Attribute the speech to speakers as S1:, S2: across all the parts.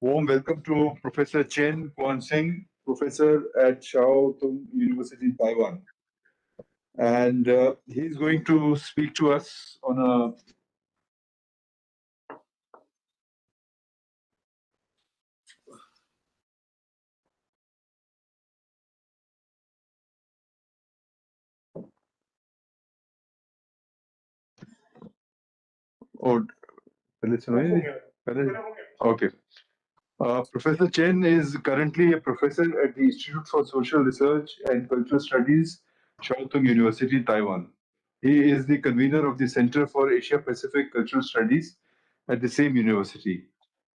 S1: Warm welcome to Professor Chen Kuan-Hsing, professor at Shao Tung University, Taiwan. And he's going to speak to us on a oh, okay. Professor Chen is currently a professor at the Institute for Social Research and Cultural Studies, Shao Tung University, Taiwan. He is the convener of the Center for Asia Pacific Cultural Studies at the same university.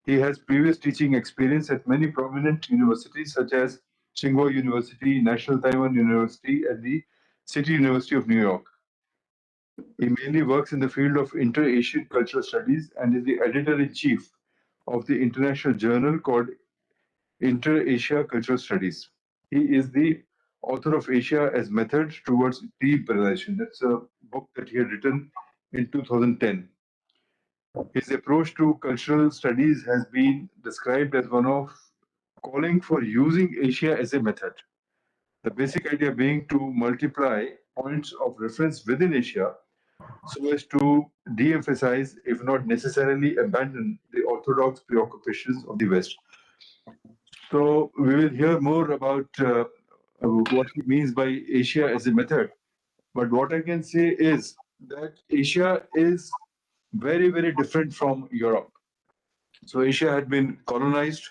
S1: He has previous teaching experience at many prominent universities such as Tsinghua University, National Taiwan University, and the City University of New York. He mainly works in the field of Inter-Asian Cultural Studies and is the editor-in-chief of the international journal called Inter-Asia Cultural Studies. He is the author of Asia as Method Towards Deimperialization. That's a book that he had written in 2010. His approach to cultural studies has been described as one of calling for using Asia as a method. The basic idea being to multiply points of reference within Asia so as to de emphasize, if not necessarily abandon, the orthodox preoccupations of the West. So, we will hear more about what he means by Asia as a method. But what I can say is that Asia is very, very different from Europe. So Asia had been colonized.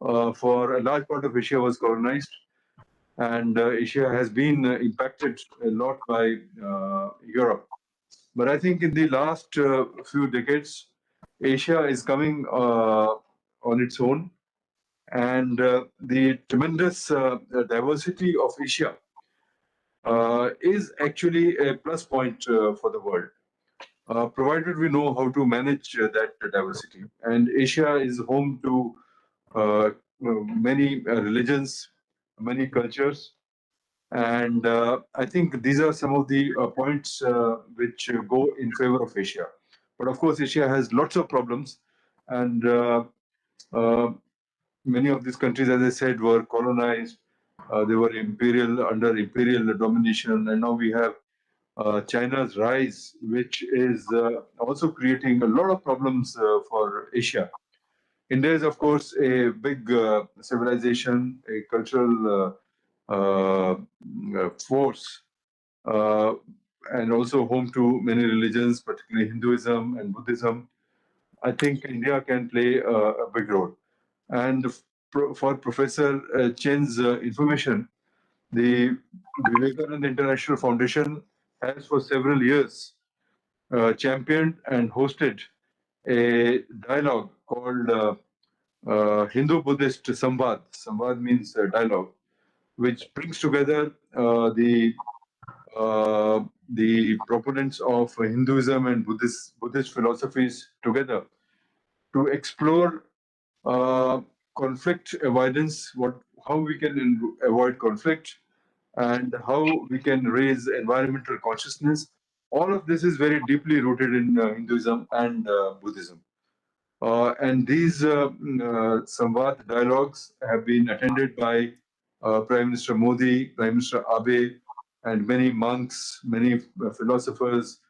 S1: For a large part of Asia was colonized, and Asia has been impacted a lot by Europe. But I think in the last few decades, Asia is coming on its own, and the tremendous diversity of Asia is actually a plus point for the world. Provided we know how to manage that diversity. And Asia is home to many religions, many cultures. And I think these are some of the points which go in favor of Asia. But of course, Asia has lots of problems. And uh, many of these countries, as I said, were colonized. They were under imperial domination. And now we have China's rise, which is also creating a lot of problems for Asia. India is, of course, a big civilization, a cultural force, uh, and also home to many religions, particularly Hinduism and Buddhism. I think India can play a big role. And for Professor Chen's information, the Vivekananda International Foundation has for several years championed and hosted a dialogue called Hindu-Buddhist Samvad. Samvad means dialogue, which brings together the proponents of Hinduism and Buddhist philosophies together to explore uh, conflict avoidance, how we can avoid conflict, and how we can raise environmental consciousness. All of this is very deeply rooted in Hinduism and Buddhism. And these Samvad dialogues have been attended by Prime Minister Modi, Prime Minister Abe, and many monks, many philosophers,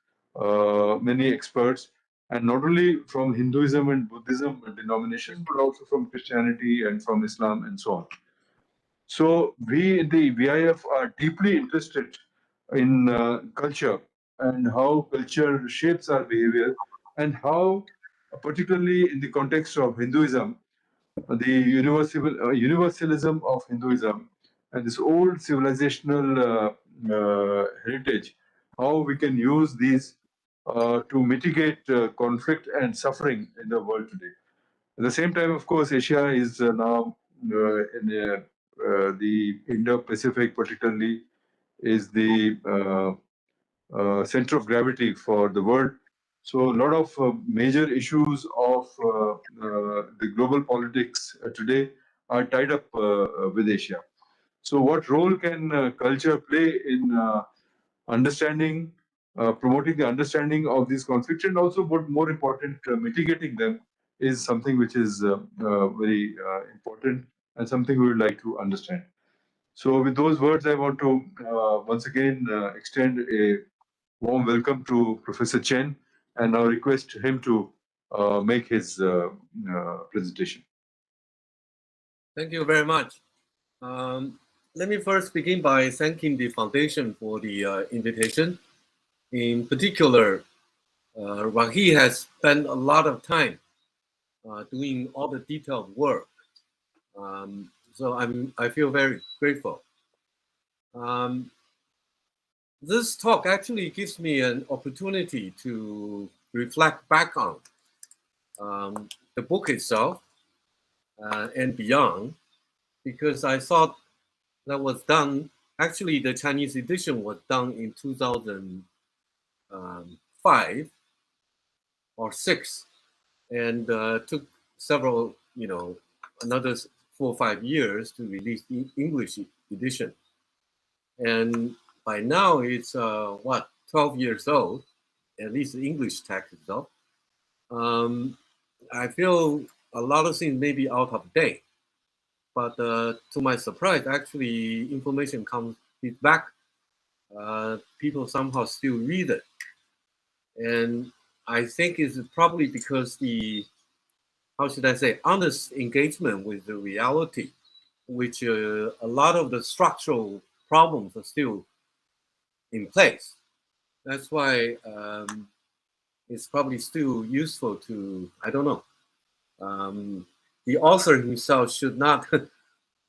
S1: many experts, and not only from Hinduism and Buddhism denominations, but also from Christianity and from Islam and so on. So we in the VIF are deeply interested in culture and how culture shapes our behavior and how, particularly in the context of Hinduism, the universalism of Hinduism and this old civilizational heritage, how we can use these to mitigate conflict and suffering in the world today. At the same time, of course, Asia is now in the Indo-Pacific, particularly, is the center of gravity for the world. So, a lot of major issues of the global politics today are tied up with Asia. So, what role can culture play in understanding, promoting the understanding of these conflicts, and also, what more important, mitigating them is something which is very important and something we would like to understand. So with those words, I want to once again extend a warm welcome to Professor Chen and now request him to make his presentation.
S2: Thank you very much. Let me first begin by thanking the foundation for the invitation. In particular, Rahi has spent a lot of time doing all the detailed work. So I feel very grateful. This talk actually gives me an opportunity to reflect back on the book itself and beyond, because I thought that was done. Actually, the Chinese edition was done in 2005 or 6, and took several, another 4 or 5 years to release the English edition. And by now it's 12 years old, at least the English text itself. I feel a lot of things may be out of date, but to my surprise, actually information comes back. People somehow still read it, and I think it's probably because the, how should I say, honest engagement with the reality, which a lot of the structural problems are still in place. That's why it's probably still useful to, I don't know. The author himself should not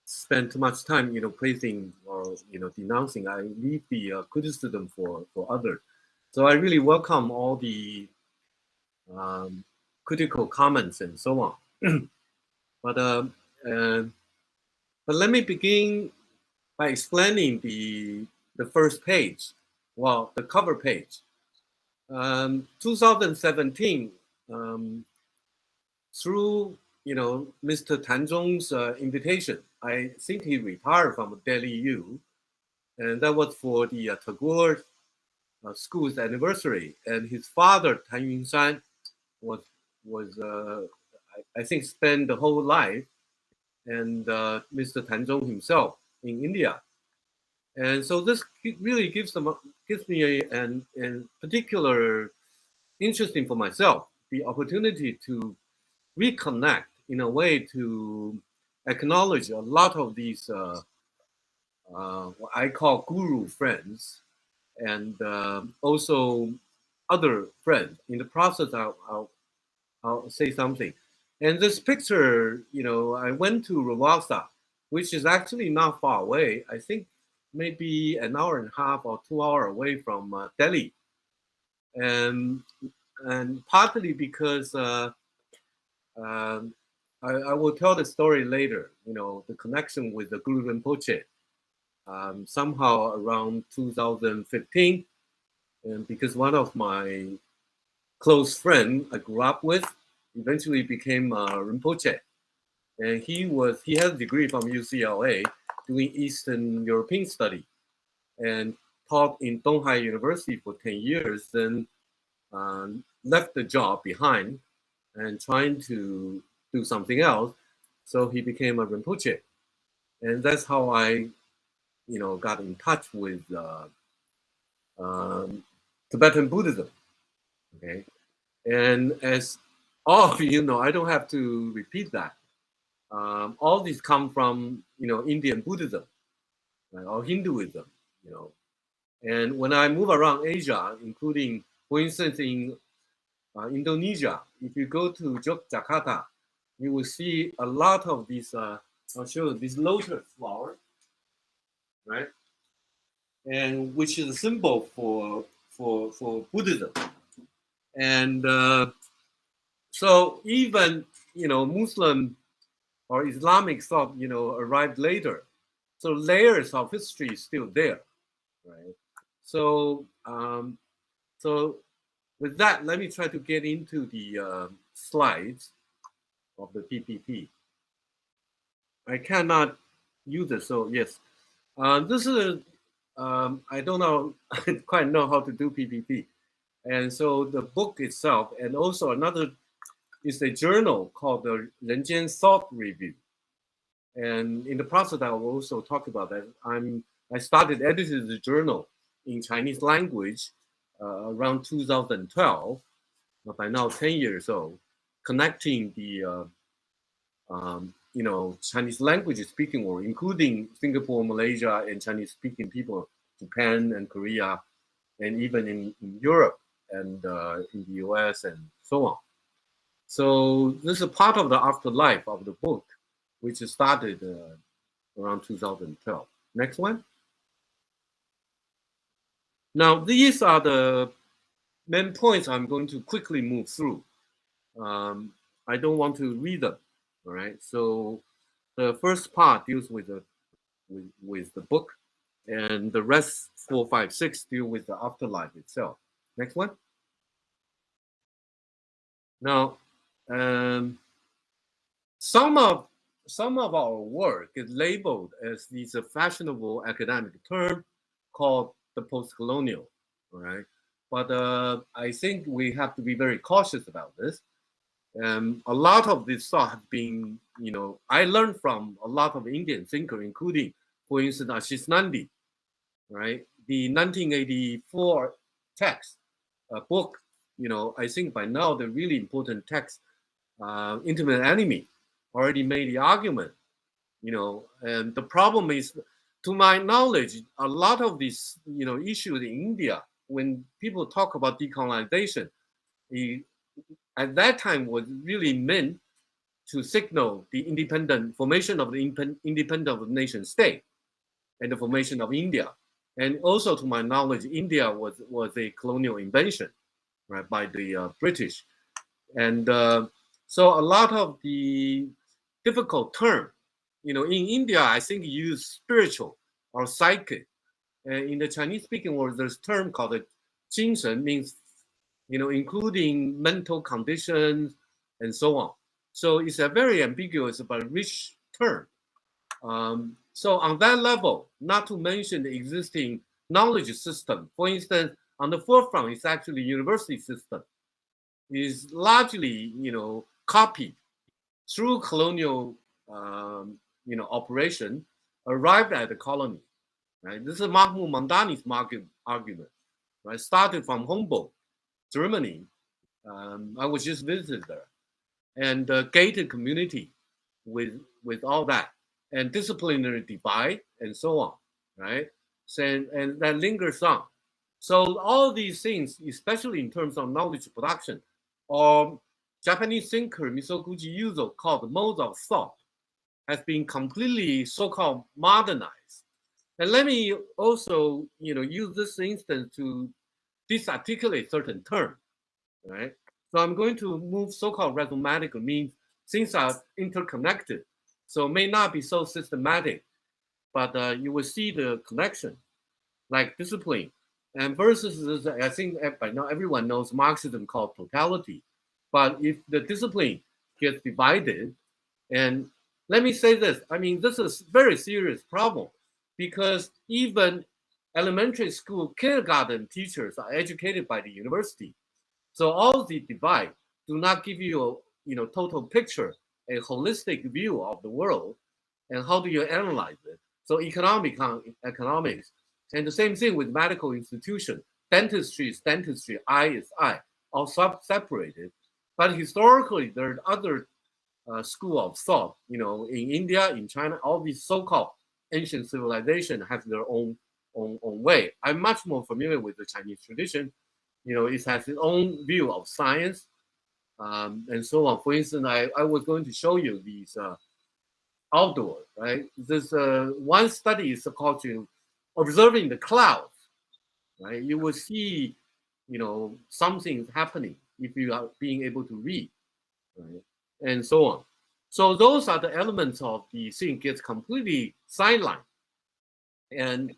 S2: spend too much time, praising or denouncing. I leave the criticism for others. So I really welcome all the critical comments and so on. But let me begin by explaining the first page, well, the cover page. 2017, through Mr. Tan Zhong's invitation, I think he retired from Delhi U, and that was for the Tagore school's anniversary. And his father Tan Yunshan was I think spent the whole life, and Mr. Tan Zhong himself in India. And so this really gives me an particular interesting for myself, the opportunity to reconnect in a way to acknowledge a lot of these what I call guru friends, and also other friends. In the process, I'll say something. And this picture, I went to Ravasa, which is actually not far away. I think maybe an hour and a half or 2 hours away from Delhi. And partly because I will tell the story later, the connection with the Guru Rinpoche, somehow around 2015, and because one of my close friends I grew up with eventually became Rinpoche. And he had a degree from UCLA doing Eastern European study and taught in Donghai University for 10 years, then left the job behind and trying to do something else. So he became a Rinpoche. And that's how I, got in touch with Tibetan Buddhism. Okay. And as all of you know, I don't have to repeat that. All these come from, Indian Buddhism, right, or Hinduism, And when I move around Asia, including, for instance, in Indonesia, if you go to Jakarta, you will see a lot of these, I'll show you, these lotus flowers, right? And which is a symbol for Buddhism. And so even, Muslim or Islamic thought, arrived later. So layers of history is still there, right? So, so with that, let me try to get into the slides of the PPT. I cannot use it, so yes. This is, I don't know, I quite know how to do PPT. And so the book itself, and also another is a journal called the Relinking Thought Review. And in the process, I will also talk about that. I started editing the journal in Chinese language around 2012, by now 10 years old, connecting the Chinese language speaking world, including Singapore, Malaysia, and Chinese speaking people, Japan and Korea, and even in Europe and in the US and so on. So this is a part of the afterlife of the book, which started around 2012. Next one. Now, these are the main points I'm going to quickly move through. I don't want to read them, all right? So the first part deals with the book, and the rest 4, 5, 6 deal with the afterlife itself. Next one. Now, some of our work is labeled as these fashionable academic term called the post-colonial, all right? But I think we have to be very cautious about this. A lot of this thought have been, I learned from a lot of Indian thinkers, including, for instance, Ashish Nandi, right? The 1984 text, book, I think by now the really important text, Intimate Enemy, already made the argument, and the problem is, to my knowledge, a lot of these, issues in India, when people talk about decolonization, at that time was really meant to signal the formation of the independent nation state and the formation of India. And also, to my knowledge, India was a colonial invention, right, by the British. And so a lot of the difficult term, in India, I think you use spiritual or psychic. And in the Chinese-speaking world, there's a term called the 精神, means, including mental conditions and so on. So it's a very ambiguous but rich term. So on that level, not to mention the existing knowledge system, for instance, on the forefront, it's actually university system, is largely, copied through colonial, operation, arrived at the colony, right? This is Mahmoud Mamdani's argument, right? Started from Humboldt, Germany. I was just visited there, and gated community with all that, and disciplinary divide, and so on, right? So, and that lingers on. So all these things, especially in terms of knowledge production, Japanese thinker Misoguchi Yuzo called modes of thought, has been completely so-called modernized. And let me also, use this instance to disarticulate certain terms, right? So I'm going to move so-called rhizomatic, means things are interconnected, so may not be so systematic, but you will see the connection, like discipline. And versus this, I think by now everyone knows Marxism called totality. But if the discipline gets divided, and let me say this, I mean, this is a very serious problem, because even elementary school kindergarten teachers are educated by the university. So all the divide do not give you a total picture, a holistic view of the world, and how do you analyze it? So economics, and the same thing with medical institution. Dentistry is dentistry, eye is eye, all separated. But historically, there are other school of thought. In India, in China, all these so-called ancient civilization have their own way. I'm much more familiar with the Chinese tradition. It has its own view of science, and so on. For instance, I was going to show you these outdoor, right? This one study is called to observing the clouds, right? You will see, something happening if you are being able to read, right? And so on. So those are the elements of the thing gets completely sidelined. And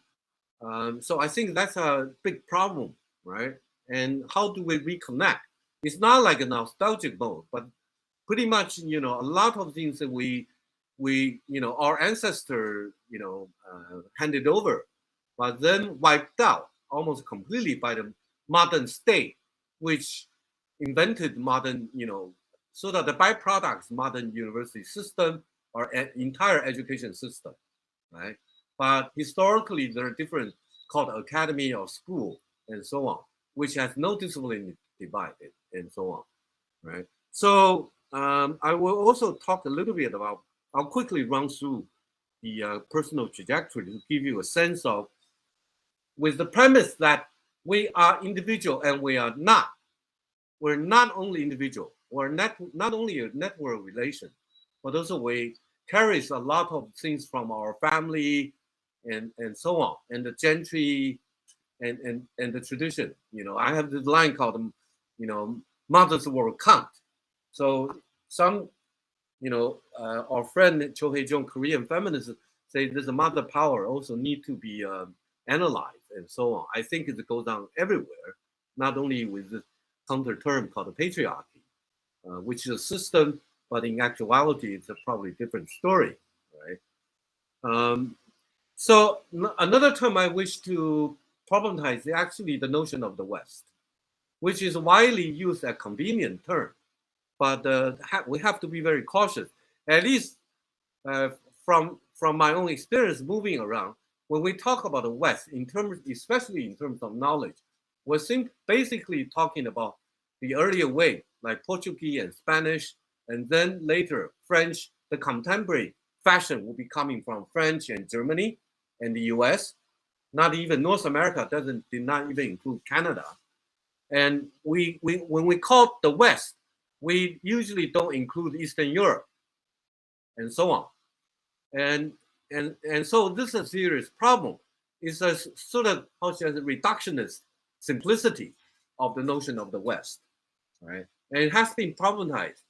S2: so I think that's a big problem, right? And how do we reconnect? It's not like a nostalgic mode, but pretty much, a lot of things that we our ancestor, handed over, but then wiped out almost completely by the modern state, which invented modern, so that the byproducts modern university system or an entire education system, right? But historically, there are different called academy or school and so on, which has no discipline divided and so on, right? So I will also talk a little bit about, I'll quickly run through the personal trajectory to give you a sense of, with the premise that we are individual and we are not. We're not only individual, we're not only a network relation, but also we carries a lot of things from our family and so on, and the gentry and the tradition. You know, I have this line called, mothers were count. So some, our friend Cho Hei-jung, Korean feminists, say there's a mother power also need to be analyzed and so on. I think it goes on everywhere, not only with this counter term called patriarchy, which is a system, but in actuality, it's a probably different story, right? So another term I wish to problematize is actually the notion of the West, which is widely used as a convenient term, but we have to be very cautious. At least uh, from my own experience moving around, when we talk about the West, in terms, especially in terms of knowledge, we're basically talking about the earlier way, like Portuguese and Spanish, and then later French. The contemporary fashion will be coming from French and Germany and the U.S. Not even North America did not even include Canada. And we when we call the West, we usually don't include Eastern Europe and so on. And so this is a serious problem. It's a sort of, how should I say, reductionist simplicity of the notion of the West, right? And it has been problematized.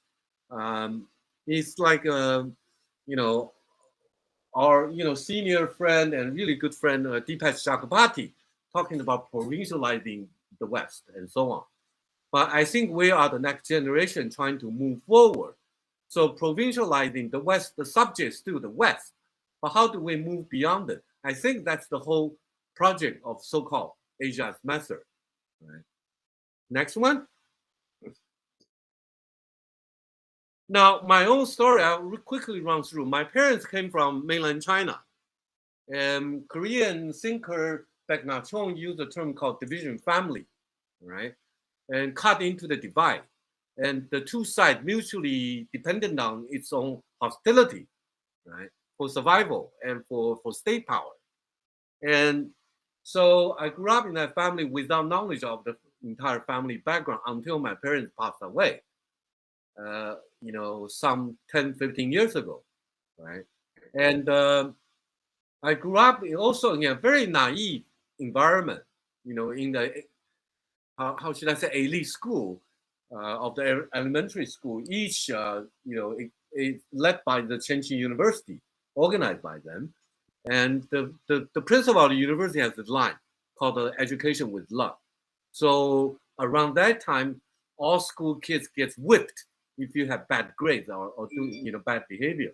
S2: It's like you know our senior friend and really good friend Deepak Chakrabarty talking about provincializing the West and so on. But I think we are the next generation trying to move forward. So provincializing the West, the subject is still the West, but how do we move beyond it? I think that's the whole project of so-called Asia's method. Right. Next one. Now, my own story, I'll quickly run through. My parents came from mainland China. And Korean thinker Baek Na-chong used a term called division family, right? And cut into the divide. And the two sides mutually dependent on its own hostility, right? For survival and for state power. And so I grew up in that family without knowledge of the entire family background until my parents passed away, some 10, 15 years ago, right? And I grew up also in a very naive environment, in the, how should I say, elite school of the elementary school, each, led by the Chen University, organized by them. And the principal of the university has this line called education with love. So around that time, all school kids get whipped if you have bad grades or do bad behavior.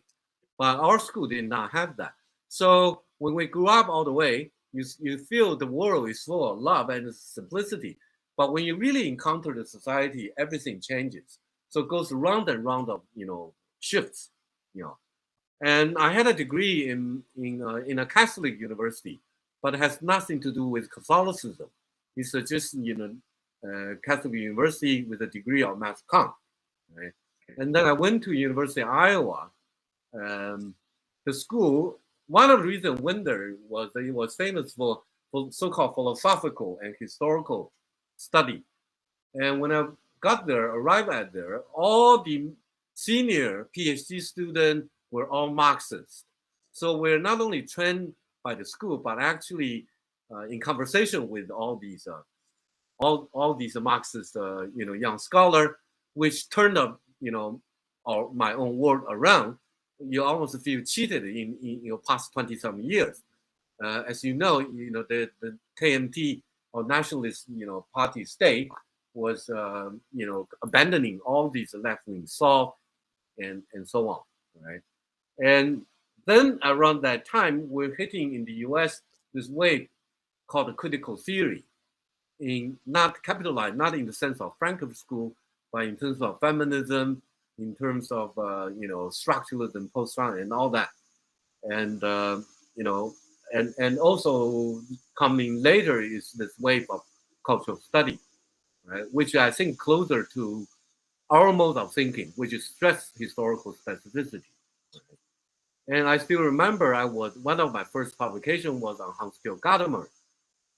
S2: But our school did not have that. So when we grew up all the way, you feel the world is full of love and simplicity. But when you really encounter the society, everything changes. So it goes round and round of shifts. And I had a degree in a Catholic university, but it has nothing to do with Catholicism. It's just Catholic university with a degree of mass comm. Right? And then I went to University of Iowa. The school, one of the reasons I went there was that it was famous for so-called philosophical and historical study. And when I arrived at there, all the senior PhD students were all Marxists. So we're not only trained by the school, but actually in conversation with all these Marxist young scholar, which turned up my own world around. You almost feel cheated in your past 20-some years. As you know, the KMT or nationalist party state was abandoning all these left-wing thought and so on, right? And then around that time, we're hitting in the U.S. this wave called the critical theory, in not capitalized, not in the sense of Frankfurt School, but in terms of feminism in terms of structuralism, post-structuralism, and all that. And and also coming later is this wave of cultural study, right? Which I think closer to our mode of thinking, which is stress historical specificity. And I still remember I was one of my first publication was on Hans-Georg Gadamer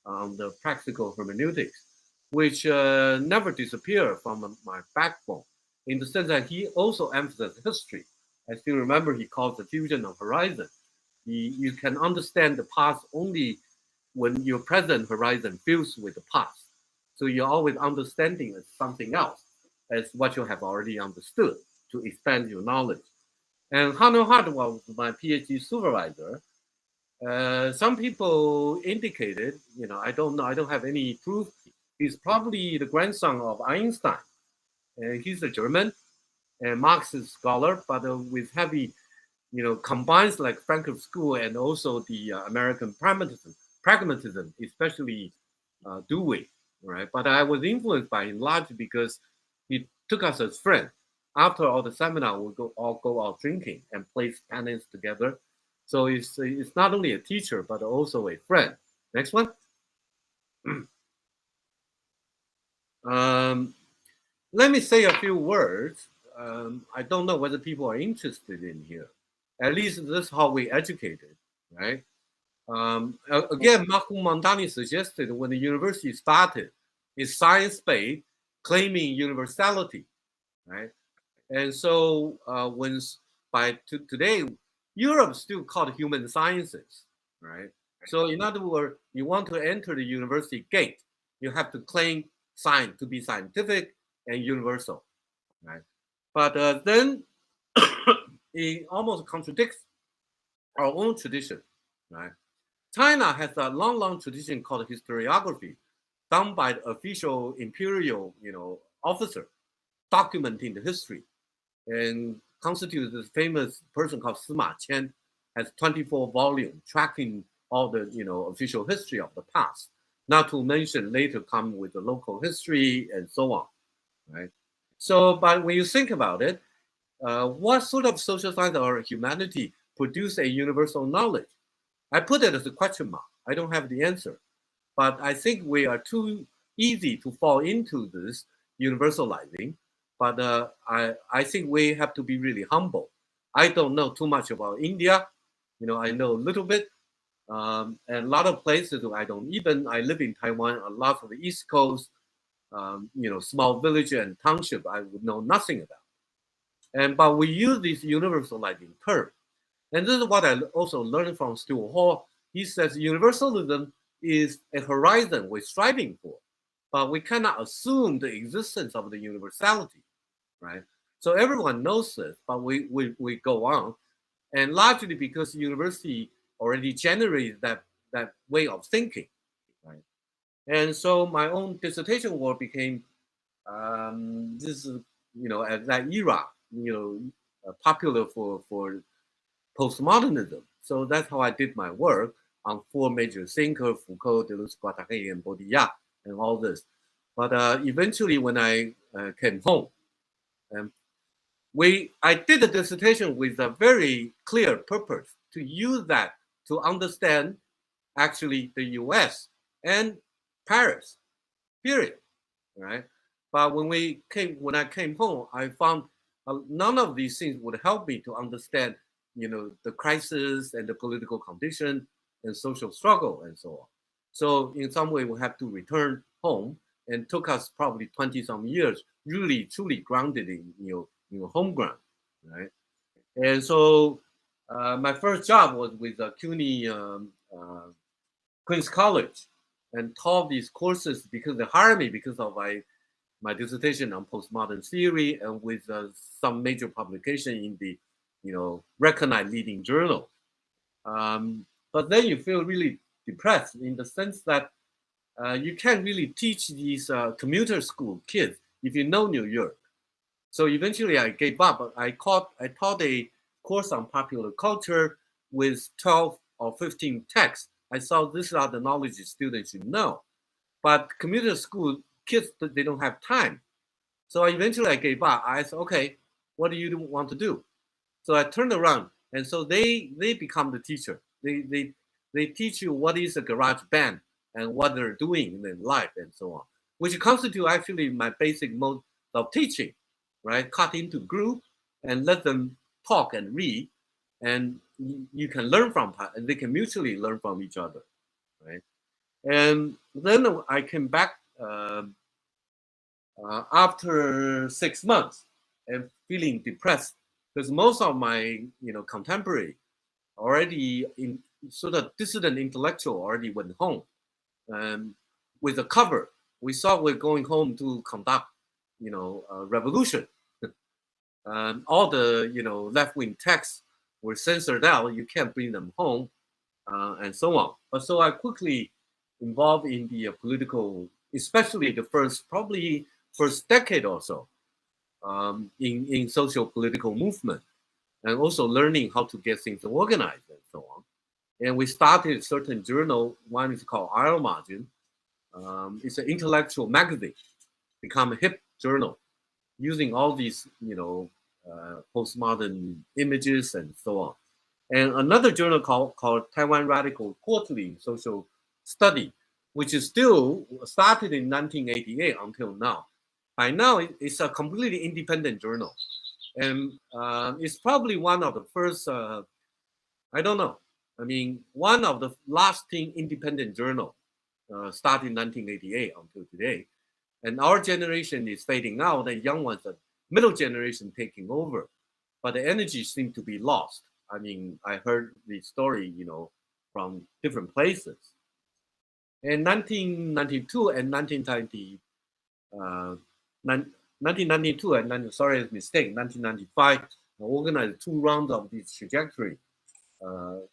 S2: on the practical hermeneutics, which never disappeared from my backbone in the sense that he also emphasized history. I still remember he called the fusion of horizon. You can understand the past only when your present horizon fills with the past. So you're always understanding something else as what you have already understood to expand your knowledge. And Hanno Hart was my PhD supervisor. Some people indicated, I don't know, I don't have any proof. He's probably the grandson of Einstein. He's a German and Marxist scholar, but with heavy, combines like Frankfurt School and also the American pragmatism, especially Dewey, right? But I was influenced by him largely because he took us as friends. After all the seminar, we all go out drinking and play tennis together. So it's not only a teacher but also a friend. Next one. Let me say a few words. I don't know whether people are interested in here. At least this is how we educated, right? Again, Marco Montani suggested when the university started, it's science-based, claiming universality, right? And so when today, Europe still called human sciences, right? So in other words, you want to enter the university gate, you have to claim science to be scientific and universal, right? But then it almost contradicts our own tradition, right? China has a long, long tradition called historiography, done by the official imperial, officer, documenting the history, and constitutes this famous person called Sima Qian, has 24 volumes tracking all the, official history of the past. Not to mention later come with the local history and so on, right? So, but when you think about it, what sort of social science or humanity produce a universal knowledge? I put it as a question mark. I don't have the answer. But I think we are too easy to fall into this universalizing. But I think we have to be really humble. I don't know too much about India. I know a little bit. And a lot of places I live in Taiwan, a lot of the East Coast, small village and township, I would know nothing about. But we use this universalizing term. And this is what I also learned from Stuart Hall. He says universalism is a horizon we're striving for, but we cannot assume the existence of the universality, right? So everyone knows this, but we go on. And largely because university already generated that way of thinking, right? And so my own dissertation work became this, at that era, popular for postmodernism. So that's how I did my work on four major thinkers, Foucault, Deleuze, Guattari, and Baudrillard, and all this. But eventually, when I came home, um, I did a dissertation with a very clear purpose to use that to understand actually the U.S. and Paris, period, right? But when I came home, I found none of these things would help me to understand, the crisis and the political condition and social struggle and so on. So in some way, we have to return home, and took us probably 20 some years, really truly grounded in home ground, right? And so my first job was with CUNY Queens College, and taught these courses because they hired me because of my dissertation on postmodern theory, and with some major publication in the recognized leading journal. But then you feel really depressed in the sense that you can't really teach these commuter school kids if you know New York. So eventually I gave up. I taught a course on popular culture with 12 or 15 texts. I saw these are the knowledge students should know. But commuter school kids, they don't have time. So eventually I gave up. I said, okay, What do you want to do? So I turned around, and so they become the teacher. They teach you what is a garage band and what they're doing in life and so on, which constitute actually my basic mode of teaching, right? Cut into group and let them talk and read, and you can learn from, and they can mutually learn from each other, right? And then I came back after 6 months and feeling depressed because most of my contemporary already in sort of dissident intellectual already went home. With the cover, we thought we're going home to conduct a revolution. All the left-wing texts were censored out. You can't bring them home, and so on. But so I quickly involved in the political, especially the probably first decade or so, in social political movement, and also learning how to get things organized and so on. And we started a certain journal. One is called Aisle Margin. It's an intellectual magazine, become a hip journal, using all these postmodern images and so on. And another journal called Taiwan Radical Quarterly Social Study, which is still started in 1988 until now. By now, it's a completely independent journal. And it's probably one of the first, I don't know, I mean, one of the lasting independent journal started in 1988 until today. And our generation is fading out, and young ones, the middle generation taking over. But the energy seems to be lost. I mean, I heard the story, from different places. In 1992 and 1992 and sorry, it's a mistake. 1995, I organized 2 rounds of this trajectory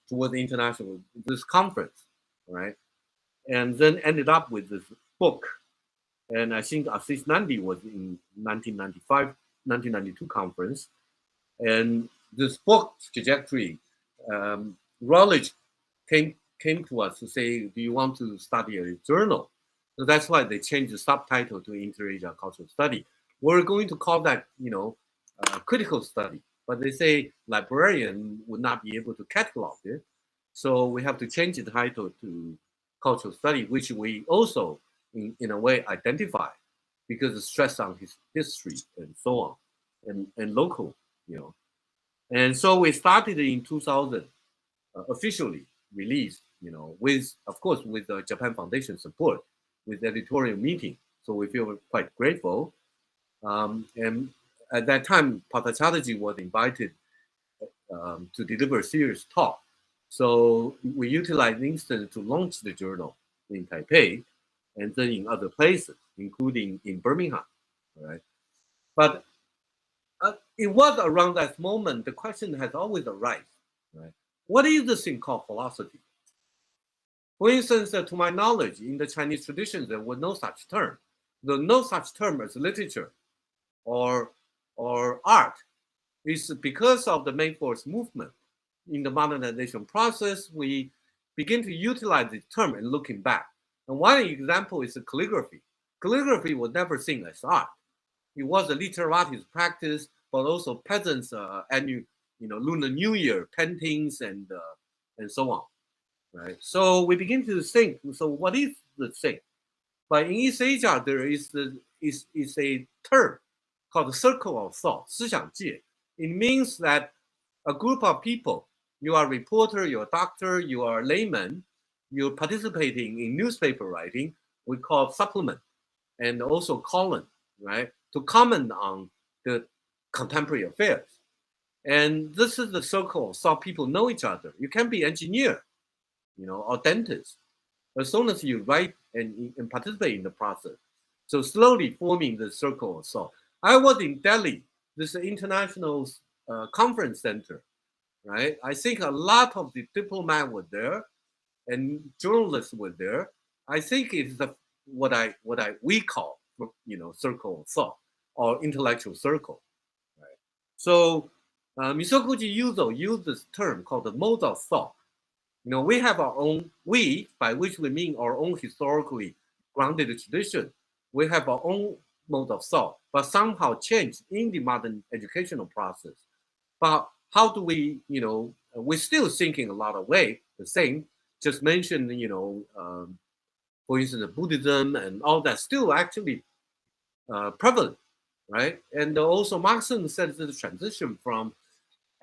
S2: towards the international this conference, right? And then ended up with this book. And I think Assis Nandi was in 1995, 1992 conference. And this book trajectory, Routledge came to us to say, do you want to study a journal? So that's why they changed the subtitle to Inter-Asia Cultural Study. We're going to call that, critical study, but they say librarian would not be able to catalog it. So we have to change the title to cultural study, which we also, in a way, identify because it's stress on his history and so on, and local, And so we started in 2000, officially released, with, of course, with the Japan Foundation support, with editorial meeting. So we feel quite grateful. And at that time, Pata Chatterjee was invited to deliver a serious talk. So we utilized the instant to launch the journal in Taipei and then in other places, including in Birmingham, right? But it was around that moment, the question has always arisen, right? What is this thing called philosophy? For instance, to my knowledge, in the Chinese tradition, there was no such term. There was no such term as literature or art. It's because of the main force movement. In the modernization process, we begin to utilize the term and looking back. And one example is calligraphy. Calligraphy was never seen as art. It was a literati practice, but also peasants' annual, Lunar New Year paintings and so on, right? So we begin to think. So what is the thing? But in East Asia, there is a term called the circle of thought, 思想界. It means that a group of people, you are a reporter, you're a doctor, you are a layman, you're participating in newspaper writing, we call supplement, and also column, right? To comment on the contemporary affairs. And this is the circle, so people know each other. You can be engineer, or dentist, as soon as you write and participate in the process. So slowly forming the circle. So I was in Delhi, this international conference center, right? I think a lot of the diplomats were there and journalists were there. I think it's what we call, circle of thought or intellectual circle, right? So Misoguchi Yuzo used this term called the mode of thought. We have our own, by which we mean our own historically grounded tradition. We have our own mode of thought, but somehow changed in the modern educational process. But how do we, we're still thinking a lot of way the same. Just mentioned, for instance, Buddhism and all that still actually prevalent, right? And also Marxism says the transition from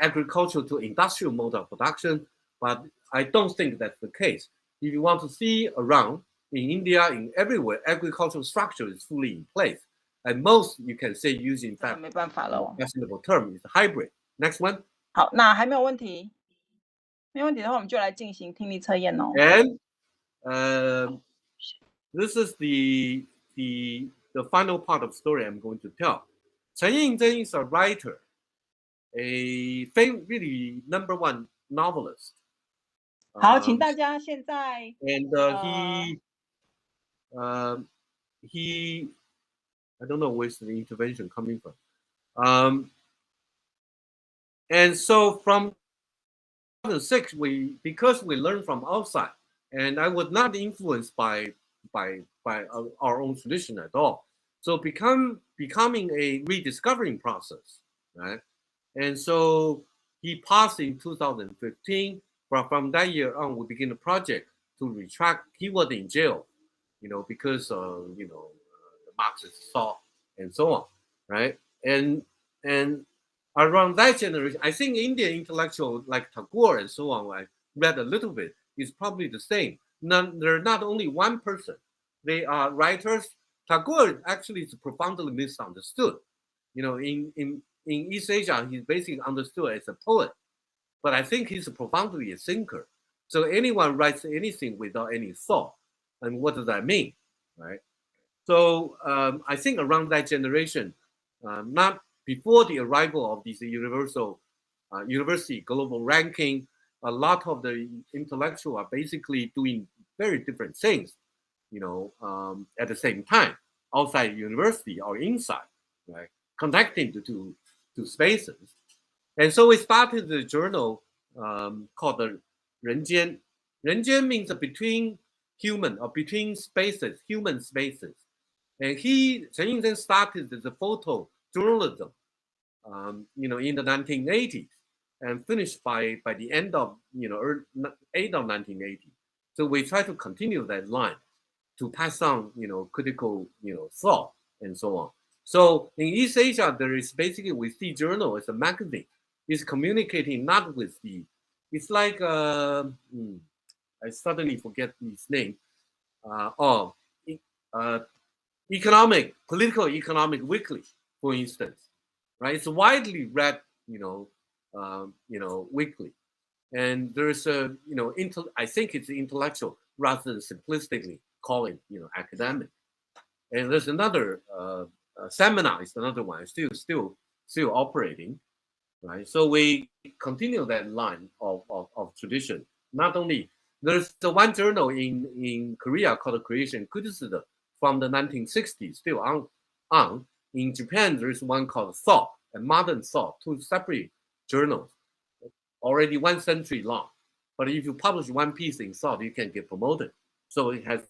S2: agricultural to industrial mode of production, but I don't think that's the case. If you want to see around in India, in everywhere, agricultural structure is fully in place. And most you can say using that
S3: 没办法了。
S2: fashionable term is hybrid. Next one.
S3: 好，那还没有问题。没有问题的话，我们就来进行听力测验哦。
S2: And this is the final part of the story I'm going to tell. Chen Kuan-Hsing is a writer, a really #1 novelist.
S3: 好，请大家现在
S2: And he I don't know where's the intervention coming from. And so from 2006, because we learn from outside, and I was not influenced by our own tradition at all. So becoming a rediscovering process, right? And so he passed in 2015. But from that year on, we begin a project to retract. He was in jail, because the Marxists saw and so on, right? And around that generation, I think Indian intellectual like Tagore and so on, I read a little bit, is probably the same. They're not only one person. They are writers. Tagore actually is profoundly misunderstood. In East Asia, he's basically understood as a poet. But I think he's profoundly a thinker. So anyone writes anything without any thought. And what does that mean, right? So I think around that generation, not before the arrival of this university global ranking, a lot of the intellectuals are basically doing very different things, at the same time, outside university or inside, right? Connecting the two spaces. And so we started the journal called the Relinking. Relinking means between human or between spaces, human spaces. And Chen Kuan-Hsing started the photo journalism, in the 1980s and finished by the end of, 8 of 1980. So we try to continue that line to pass on, critical, thought and so on. So in East Asia, there is basically, we see journal as a magazine. It's communicating not with it's like, I suddenly forget his name. Political economic weekly, for instance, right? It's widely read, weekly. And there's a, I think it's intellectual rather than simplistically calling, academic. And there's another seminar is another one, still operating, right? So we continue that line of tradition. Not only there's the one journal in Korea called Creation Criticism from the 1960s, still on. In Japan, there is one called Thought and Modern Thought, two separate journals, already 1 century long. But if you publish one piece in Thought, you can get promoted. So it has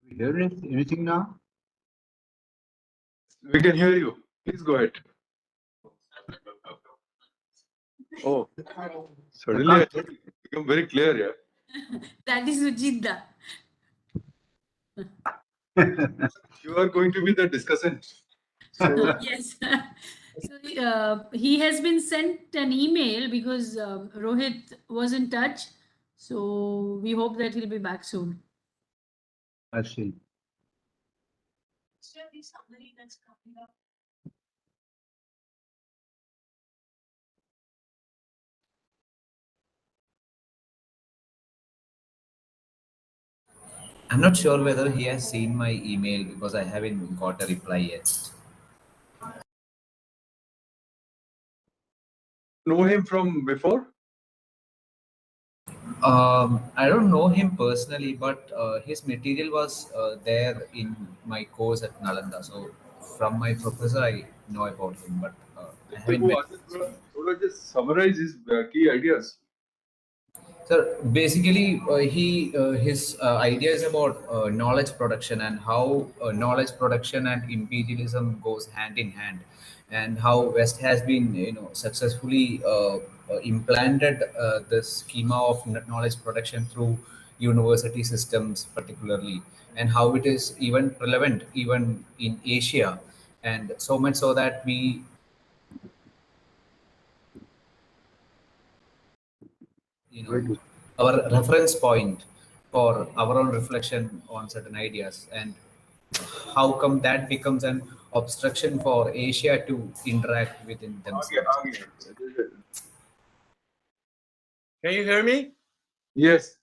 S4: We hear anything now?
S1: We can hear you. Please go ahead. Oh, suddenly I thought it became very clear, yeah.
S5: That is Ujida.
S1: You are going to be the discussant. So,
S5: Yes. So he has been sent an email because Rohit was in touch. So we hope that he'll be back soon.
S4: I see.
S6: I'm not sure whether he has seen my email because I haven't got a reply yet.
S1: know him from before?
S6: I don't know him personally, but his material was there in my course at Nalanda. So from my professor, I know about him, but I haven't
S1: वो
S6: met
S1: आगे
S6: him.
S1: थोड़ा just summarize his key ideas.
S6: So basically, his idea is about knowledge production and how knowledge production and imperialism goes hand in hand, and how West has been successfully implanted the schema of knowledge production through university systems particularly, and how it is even relevant even in Asia, and so much so that we
S4: Very good.
S6: our reference point for our own reflection on certain ideas, and how come that becomes an obstruction for Asia to interact within themselves.
S2: Can you hear me?
S1: Yes,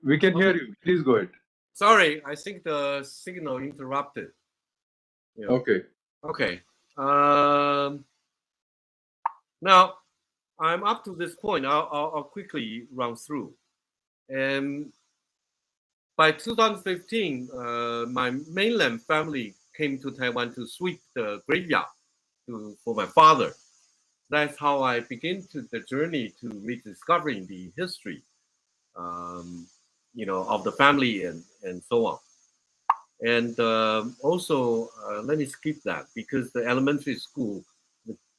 S1: we can hear you. Please go ahead.
S2: Sorry, I think the signal interrupted. Yeah.
S1: Okay.
S2: Okay. Now I'm up to this point. I'll quickly run through. And by 2015, my mainland family came to Taiwan to sweep the graveyard for my father. That's how I begin the journey to rediscovering the history, of the family and so on. And also, let me skip that because the elementary school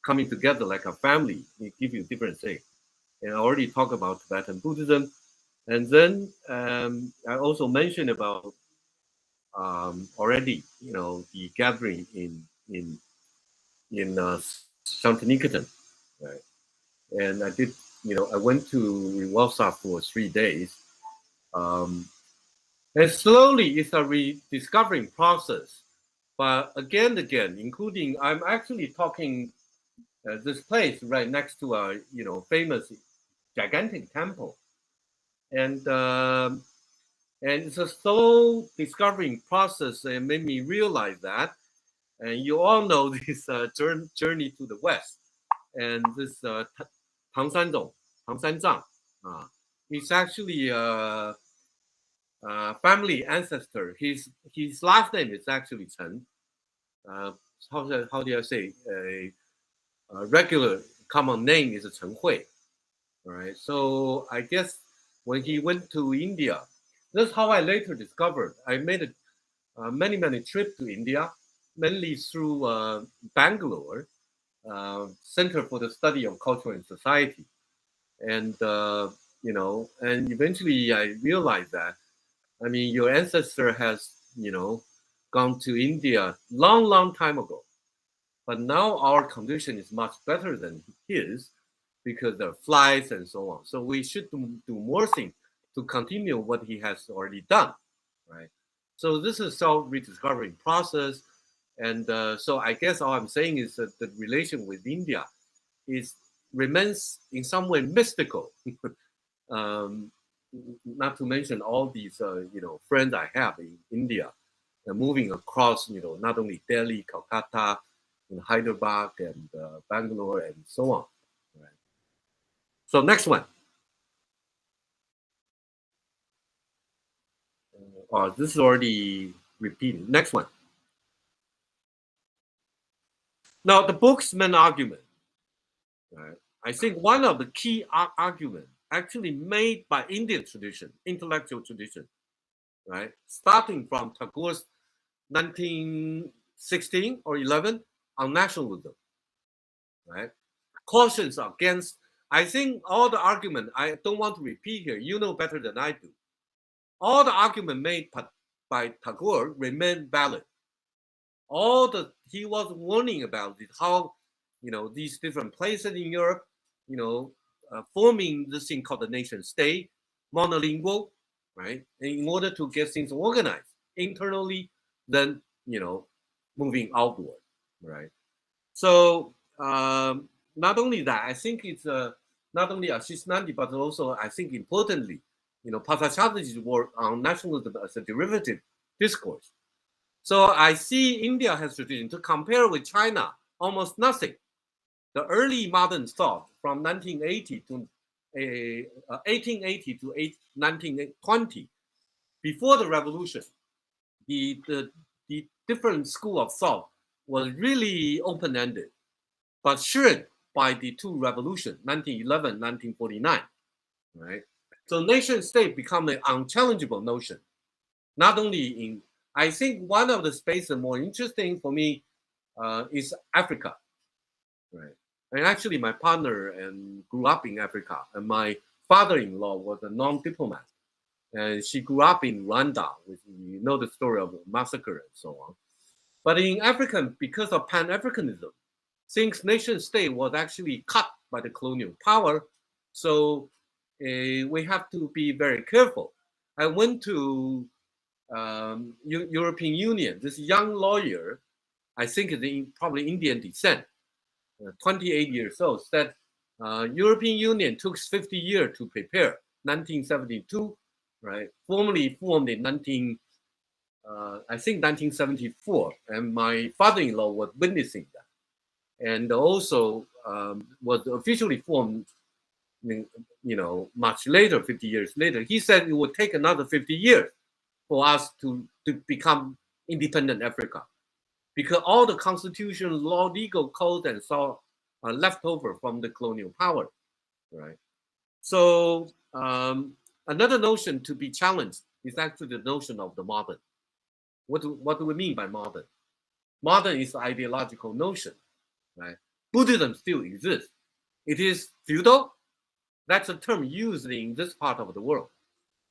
S2: coming together like a family, they give you different things. And I already talked about Tibetan Buddhism. And then I also mentioned about already, the gathering in Shantiniketan, right? And I did, I went to Lhasa for 3 days. And slowly it's a rediscovering process. But again, including, I'm actually talking this place right next to a, famous gigantic temple. And it's a slow discovering process that made me realize that. And you all know this journey to the west. And this Tang Sanzong, Tang Sanzang, he's actually a family ancestor. His last name is actually Chen. How do I say? A regular common name is Chen Hui. All right. So I guess when he went to India, that's how I later discovered. I made many trips to India, mainly through Bangalore, Center for the Study of Culture and Society, and and eventually I realized that. I mean, your ancestor has gone to India long time ago, but now our condition is much better than his because there are flights and so on. So we should do more things to continue what he has already done, right? So this is self-rediscovering process, and so I guess all I'm saying is that the relation with India is remains in some way mystical. um, Not to mention all these friends I have in India, moving across not only Delhi, Calcutta, Hyderabad, and Bangalore, and so on. Right. So next one. This is already repeated. Next one. Now the book's main argument. Right, I think one of the key arguments actually made by Indian tradition, intellectual tradition, right? Starting from Tagore's 1916 or 11 on nationalism, right? Cautions against, I think all the argument, I don't want to repeat here, you know better than I do. All the argument made by Tagore remain valid. All that he was warning about is how, these different places in Europe, forming this thing called the nation state, monolingual, right? And in order to get things organized internally, then, moving outward, right? So not only that, I think it's not only Ashish Nandi, but also I think importantly, Pasachatji's work on nationalism as a derivative discourse. So I see India has tradition to compare with China, almost nothing. The early modern thought from 1880 to 1920, before the revolution, the different school of thought was really open-ended, but shrunk by the two revolutions, 1911, 1949, right? So nation state become an unchallengeable notion, not only in, I think one of the spaces more interesting for me is Africa, right? And actually my partner and grew up in Africa, and my father-in-law was a non-diplomat, and she grew up in Rwanda, which you know the story of the massacre and so on. But in Africa, because of Pan-Africanism, since nation state was actually cut by the colonial power, so we have to be very careful. I went to European Union. This young lawyer, I think is probably Indian descent, 28 years old, said European Union took 50 years to prepare, 1972, right? Formally formed in I think 1974, and my father-in-law was witnessing that, and also was officially formed, much later, 50 years later. He said it would take another 50 years for us to become independent Africa, because all the constitution, law, legal code, and so are left over from the colonial power, right? So another notion to be challenged is actually the notion of the modern. What do we mean by modern? Modern is an ideological notion, right? Buddhism still exists. It is feudal. That's a term used in this part of the world,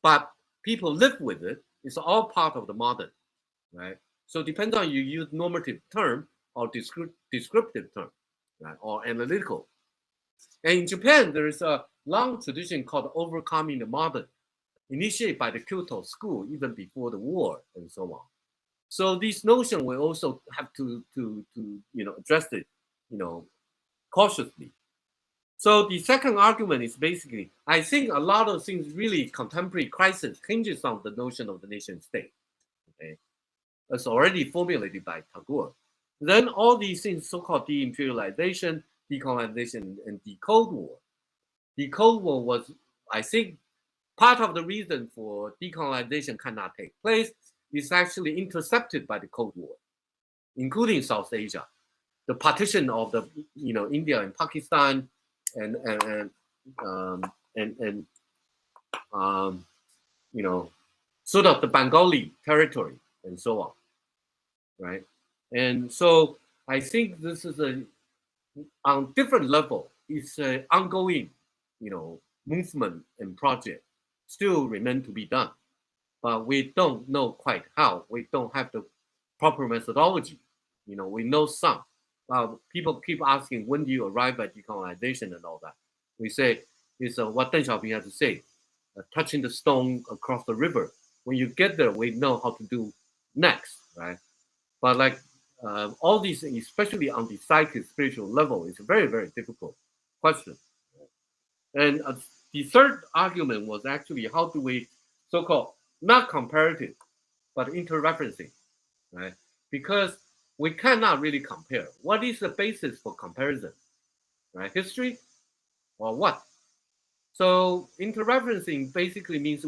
S2: but people live with it. It's all part of the modern, right? So it depends on you use normative term or descriptive term, right? Or analytical. And in Japan, there is a long tradition called overcoming the modern, initiated by the Kyoto school even before the war and so on. So this notion we also have to address it, cautiously. So the second argument is basically, I think a lot of things really contemporary crisis hinges on the notion of the nation state. Okay, it's already formulated by Tagore. Then all these things, so-called deimperialization, decolonization, and the Cold War. The Cold War was, I think, part of the reason for decolonization cannot take place is actually intercepted by the Cold War, including South Asia. The partition of the India and Pakistan and sort of the Bengali territory and so on, right? And so I think this is on different level. It's an ongoing, movement and project still remain to be done, but we don't know quite how. We don't have the proper methodology. We know some. People keep asking, when do you arrive at decolonization and all that? We say, it's what Deng Xiaoping had to say, touching the stone across the river. When you get there, we know how to do next, right? But like all these things, especially on the psychic spiritual level, is a very, very difficult question. And the third argument was actually how do we so-called not comparative, but interreferencing, right? Because we cannot really compare. What is the basis for comparison, right? History or what? So interreferencing basically means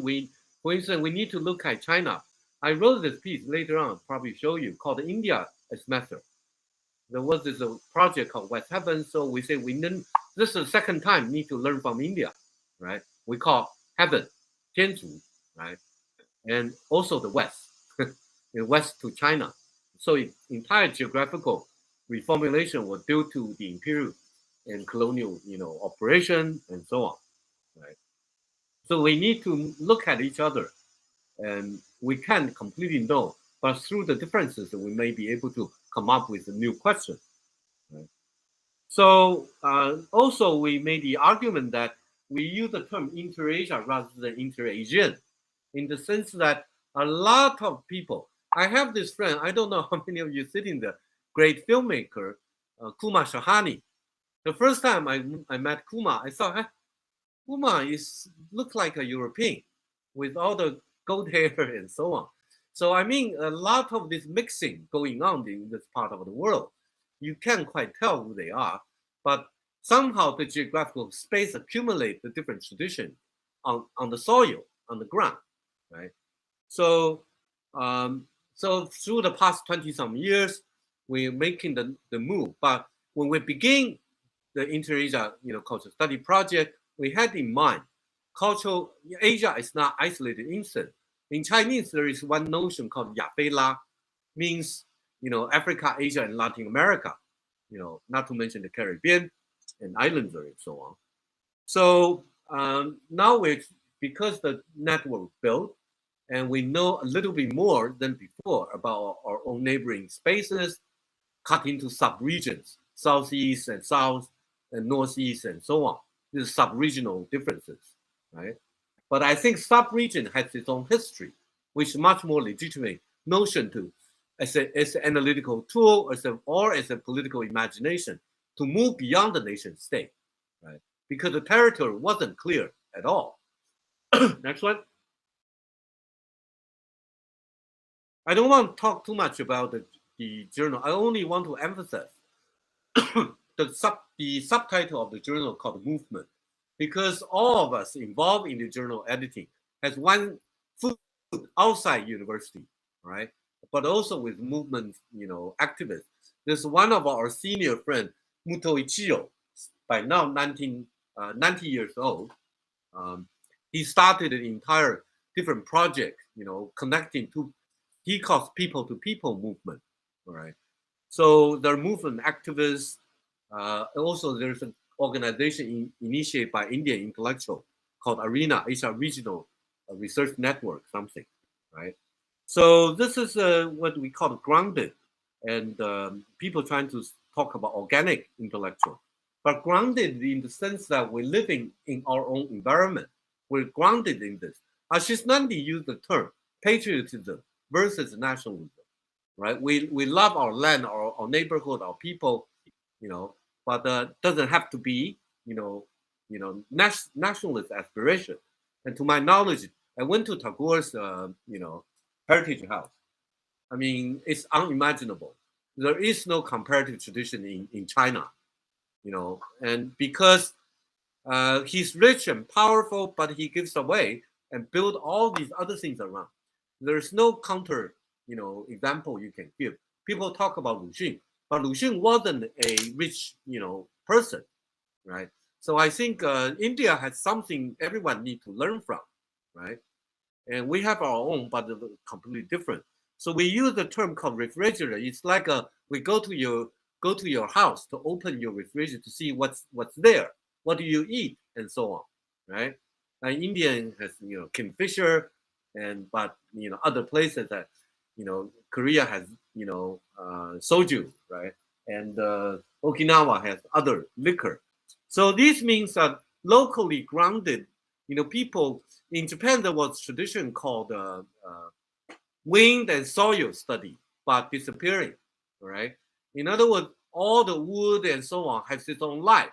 S2: for instance, we need to look at China. I wrote this piece later on, probably show you, called India as Method. There was this project called West Heaven. So we say this is the second time we need to learn from India, right? We call heaven, 天主, right? and also the West, the West to China. So entire geographical reformulation was due to the imperial and colonial, operation and so on, right? So we need to look at each other, and we can't completely know, but through the differences, we may be able to come up with a new question. Right? So also we made the argument that we use the term inter-Asia rather than inter-Asian, in the sense that a lot of people, I have this friend, I don't know how many of you sitting there, great filmmaker, Kuma Shahani. The first time I met Kuma, I thought, hey, Kuma looks like a European with all the gold hair and so on. So I mean, a lot of this mixing going on in this part of the world. You can't quite tell who they are, but somehow the geographical space accumulates the different tradition on the soil, on the ground, right? So, so through the past 20-some years, we're making the move. But when we begin the Inter-Asia, cultural study project, we had in mind cultural Asia is not isolated instant. In Chinese, there is one notion called Yafeila, means Africa, Asia, and Latin America. Not to mention the Caribbean and islands and so on. So now because the network built, and we know a little bit more than before about our own neighboring spaces, cut into sub-regions, southeast and south, and northeast, and so on. These sub-regional differences, right? But I think sub-region has its own history, which is much more legitimate notion to, as an analytical tool, or as a political imagination, to move beyond the nation state, right? Because the territory wasn't clear at all. Next one. I don't want to talk too much about the journal. I only want to emphasize the subtitle of the journal called Movement, because all of us involved in the journal editing has one foot outside university, right? But also with movement, activists. There's one of our senior friend, Muto Ichiro, by now 90 years old. He started an entire different project, connecting to, he calls people to people movement, all right? So there are movement activists. Also, there's an organization initiated by Indian intellectual called ARENA, Asia Regional Research Network, something, right? So this is what we call grounded, and people trying to talk about organic intellectual, but grounded in the sense that we're living in our own environment. We're grounded in this. Ashish Nandi used the term patriotism versus nationalism, right? We love our land, our neighborhood, our people, but doesn't have to be, nationalist aspiration. And to my knowledge, I went to Tagore's, heritage house. I mean, it's unimaginable. There is no comparative tradition in China, and because he's rich and powerful, but he gives away and build all these other things around. There's no counter, example you can give. People talk about Lu Xun, but Lu Xun wasn't a rich, person, right? So I think India has something everyone needs to learn from, right? And we have our own, but completely different. So we use the term called refrigerator. It's like we go to your house to open your refrigerator to see what's there. What do you eat, and so on, right? And Indian has kingfisher, but other places that Korea has soju, right? And Okinawa has other liquor. So this means that locally grounded, people in Japan, there was tradition called wind and soil study, but disappearing, right? In other words, all the wood and so on has its own life,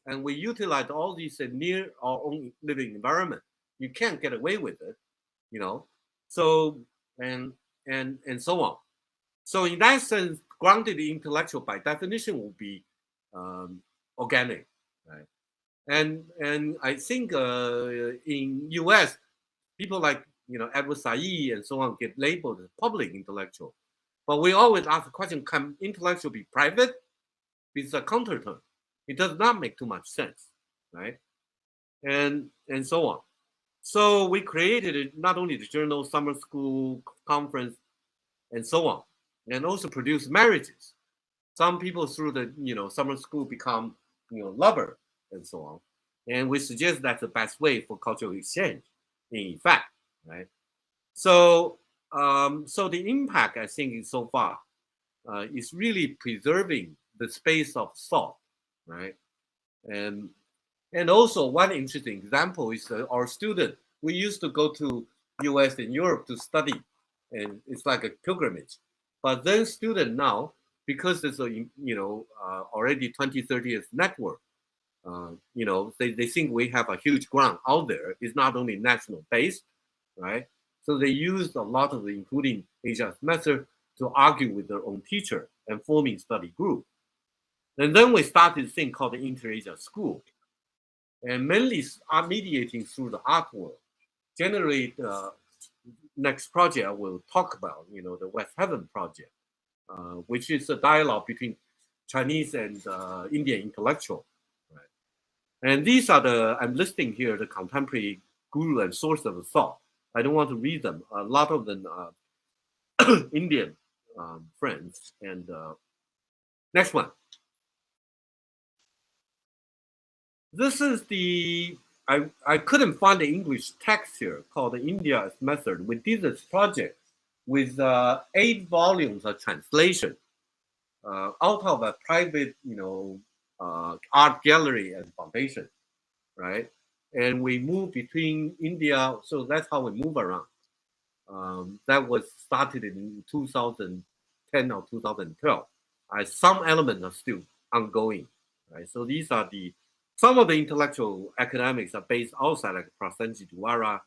S2: and we utilize all these near our own living environment. You can't get away with it, So and so on. So in that sense, grounded intellectual by definition will be organic, right? And I think in U.S. people like Edward Said and so on get labeled as public intellectual, but we always ask the question: can intellectual be private? It's a counter term. It does not make too much sense, right? And so on. So we created not only the journal, summer school, conference, and so on, and also produce marriages. Some people through the summer school become lover and so on, and we suggest that's the best way for cultural exchange, in fact, right? So so the impact I think is so far is really preserving the space of thought, right? And also one interesting example is our student. We used to go to US and Europe to study, and it's like a pilgrimage. But then student now, because there's a already 20, 30 years network, they think we have a huge ground out there. It's not only national based, right? So they used a lot of the, including Asia's method, to argue with their own teacher and forming study group. And then we started a thing called the Inter-Asia School, and mainly are mediating through the art world. Generally, next project I will talk about, the West Heaven project, which is a dialogue between Chinese and Indian intellectual. Right? And these are I'm listing here the contemporary guru and source of thought. I don't want to read them. A lot of them are Indian friends. And next one. This is I couldn't find the English text here called the India's Method. We did this project with 8 volumes of translation out of a private, art gallery and foundation, right? And we move between India, so that's how we move around. That was started in 2010 or 2012. Some elements are still ongoing, right? So these are some of the intellectual academics are based outside, like Prasenjit Dwara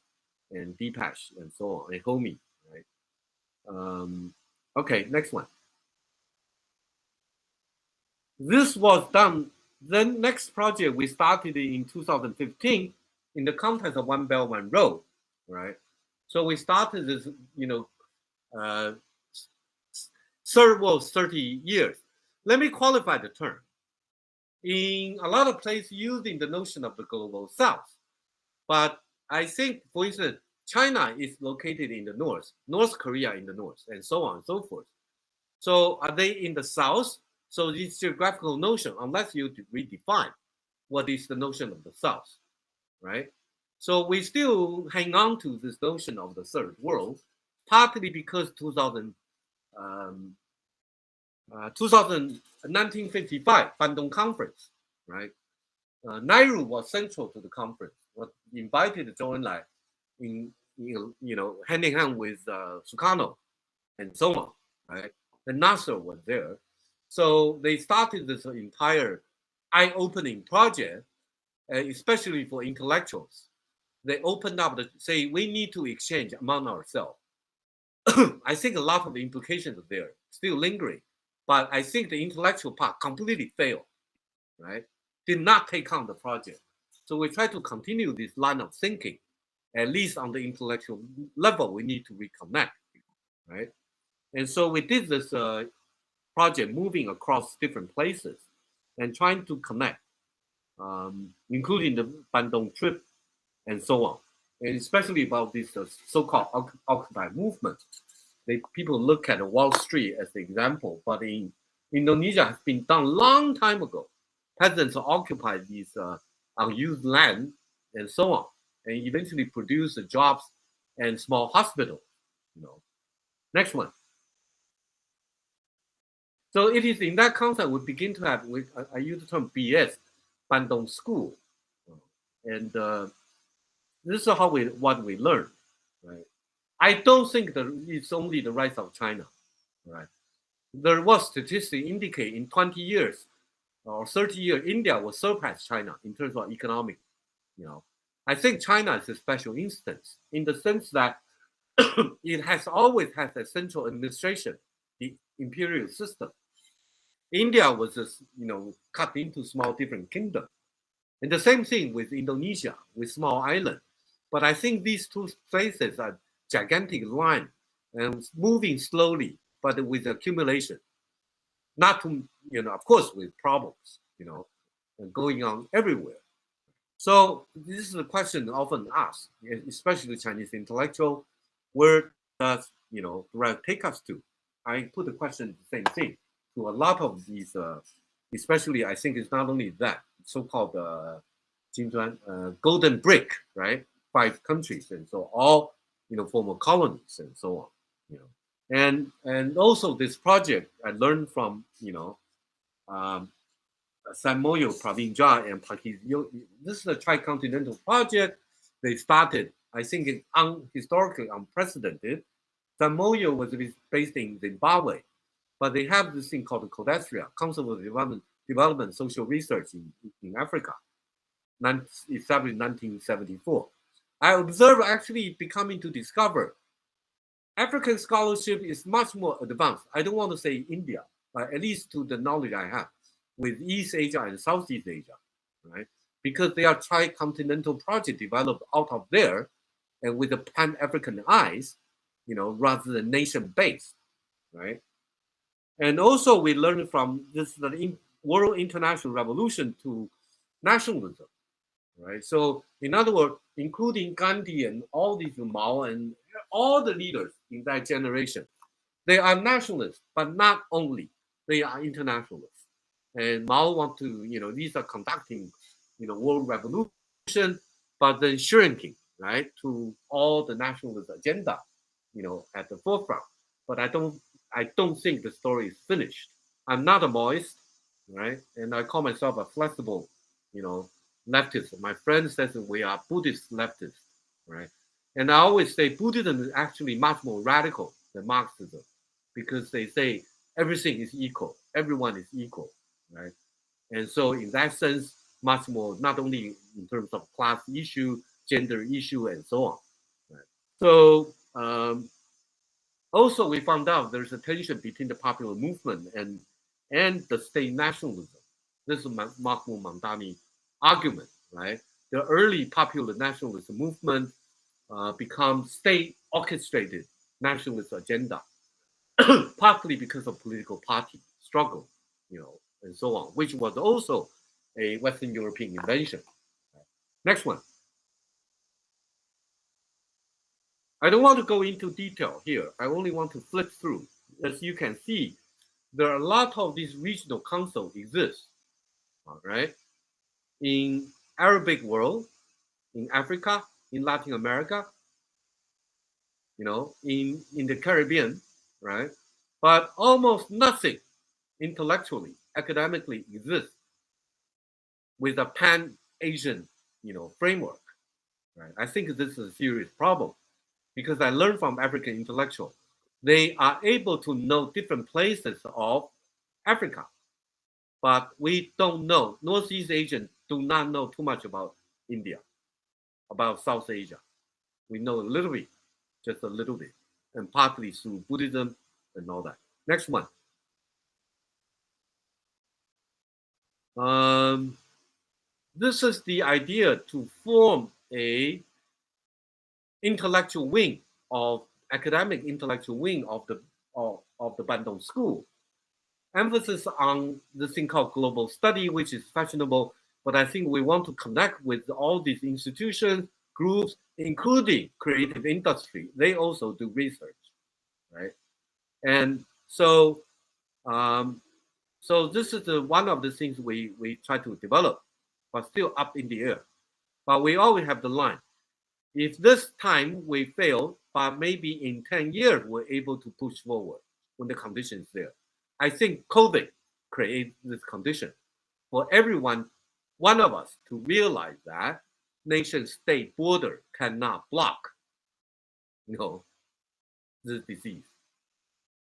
S2: and Deepash and so on, and Homi, right? Okay, next one. This was done. Then next project we started in 2015 in the context of One Belt, One Road, right? So we started this, third world 30 years. Let me qualify the term. In a lot of places using the notion of the global south. But I think, for instance, China is located in the north, North Korea in the north, and so on and so forth. So are they in the south? So this geographical notion, unless you redefine what is the notion of the south, right? So we still hang on to this notion of the third world, partly because 1955 Bandung Conference, right? Nehru was central to the conference. Was invited Zhou Enlai in hand in hand with Sukarno and so on, right? And Nasser was there, so they started this entire eye-opening project, especially for intellectuals. They opened up to say we need to exchange among ourselves. I think a lot of the implications are there, still lingering, but I think the intellectual part completely failed, right? Did not take on the project. So we try to continue this line of thinking, at least on the intellectual level, we need to reconnect, right? And so we did this project moving across different places and trying to connect, including the Bandung trip and so on, and especially about this so-called Occupy movement. People look at Wall Street as the example, but in Indonesia has been done a long time ago. Peasants occupied these unused land and so on, and eventually produce jobs and small hospitals. Next one. So it is in that context we begin to have, I use the term BS, Bandung School, and this is what we learn, right? I don't think that it's only the rise of China, right? There was statistics indicate in 20 years or 30 years, India will surpass China in terms of economic. I think China is a special instance in the sense that it has always had a central administration, the imperial system. India was just, cut into small different kingdoms. And the same thing with Indonesia, with small islands. But I think these two places are gigantic line and moving slowly, but with accumulation. Not to, of course, with problems, going on everywhere. So this is a question often asked, especially Chinese intellectual, where does the route take us to? I put the question the same thing to a lot of these, especially I think it's not only that so-called golden brick, right? 5 countries, and so all former colonies and so on. And also this project I learned from Samoyo Provincia and Pakistan. This is a tricontinental project. They started, I think it's historically unprecedented. Samoyo was based in Zimbabwe, but they have this thing called the CODESRIA, Council of Development Social Research in Africa, established in 1974. I observe actually becoming to discover African scholarship is much more advanced. I don't want to say India, but at least to the knowledge I have, with East Asia and Southeast Asia, right? Because they are tri-continental project developed out of there and with the Pan-African eyes, rather than nation-based, right? And also we learned from this the world international revolution to nationalism, right? So in other words, including Gandhi and all these Mao and all the leaders in that generation, they are nationalists, but not only, they are internationalists. And Mao want to, these are conducting, world revolution, but then shrinking, right, to all the nationalist agenda, at the forefront. But I don't think the story is finished. I'm not a Maoist, right, and I call myself a flexible, leftist. My friend says that we are Buddhist leftists, right? And I always say Buddhism is actually much more radical than Marxism, because they say everything is equal, everyone is equal, right? And so in that sense, much more, not only in terms of class issue, gender issue, and so on. Right? So also we found out there's a tension between the popular movement and the state nationalism. This is Mahmoud Mamdani argument, right? The early popular nationalist movement become state orchestrated nationalist agenda, partly because of political party struggle, and so on, which was also a Western European invention. Next one. I don't want to go into detail here. I only want to flip through. As you can see, there are a lot of these regional councils exist, all right, in Arabic world, in Africa, in Latin America, in the Caribbean, right? But almost nothing intellectually, academically exists with a pan-Asian, framework, right? I think this is a serious problem because I learned from African intellectuals. They are able to know different places of Africa, but we don't know. Northeast Asians do not know too much about India, about South Asia. We know a little bit, just a little bit, and partly through Buddhism and all that. Next one. This is the idea to form a intellectual wing of academic intellectual wing of the Bandung School. Emphasis on this thing called global study, which is fashionable, but I think we want to connect with all these institutions, groups, including creative industry. They also do research, right? And so, so this is one of the things we try to develop, but still up in the air. But we always have the line. If this time we fail, but maybe in 10 years we're able to push forward when the condition is there. I think COVID creates this condition for everyone, one of us, to realize that nation-state border cannot block, this disease.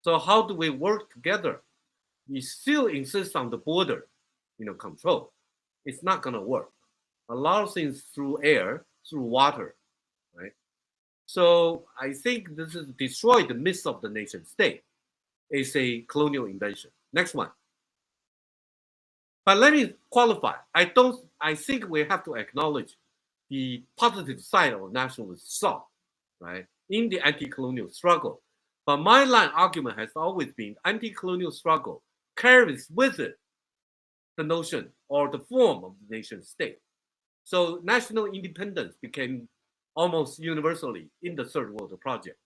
S2: So how do we work together? We still insist on the border, control. It's not going to work. A lot of things through air, through water, right? So I think this is destroy the myth of the nation state. It's a colonial invention. Next one. But let me qualify. I think we have to acknowledge the positive side of nationalist thought, right, in the anti-colonial struggle. But my line argument has always been anti-colonial struggle carries with it the notion or the form of the nation state. So national independence became almost universally in the third world project,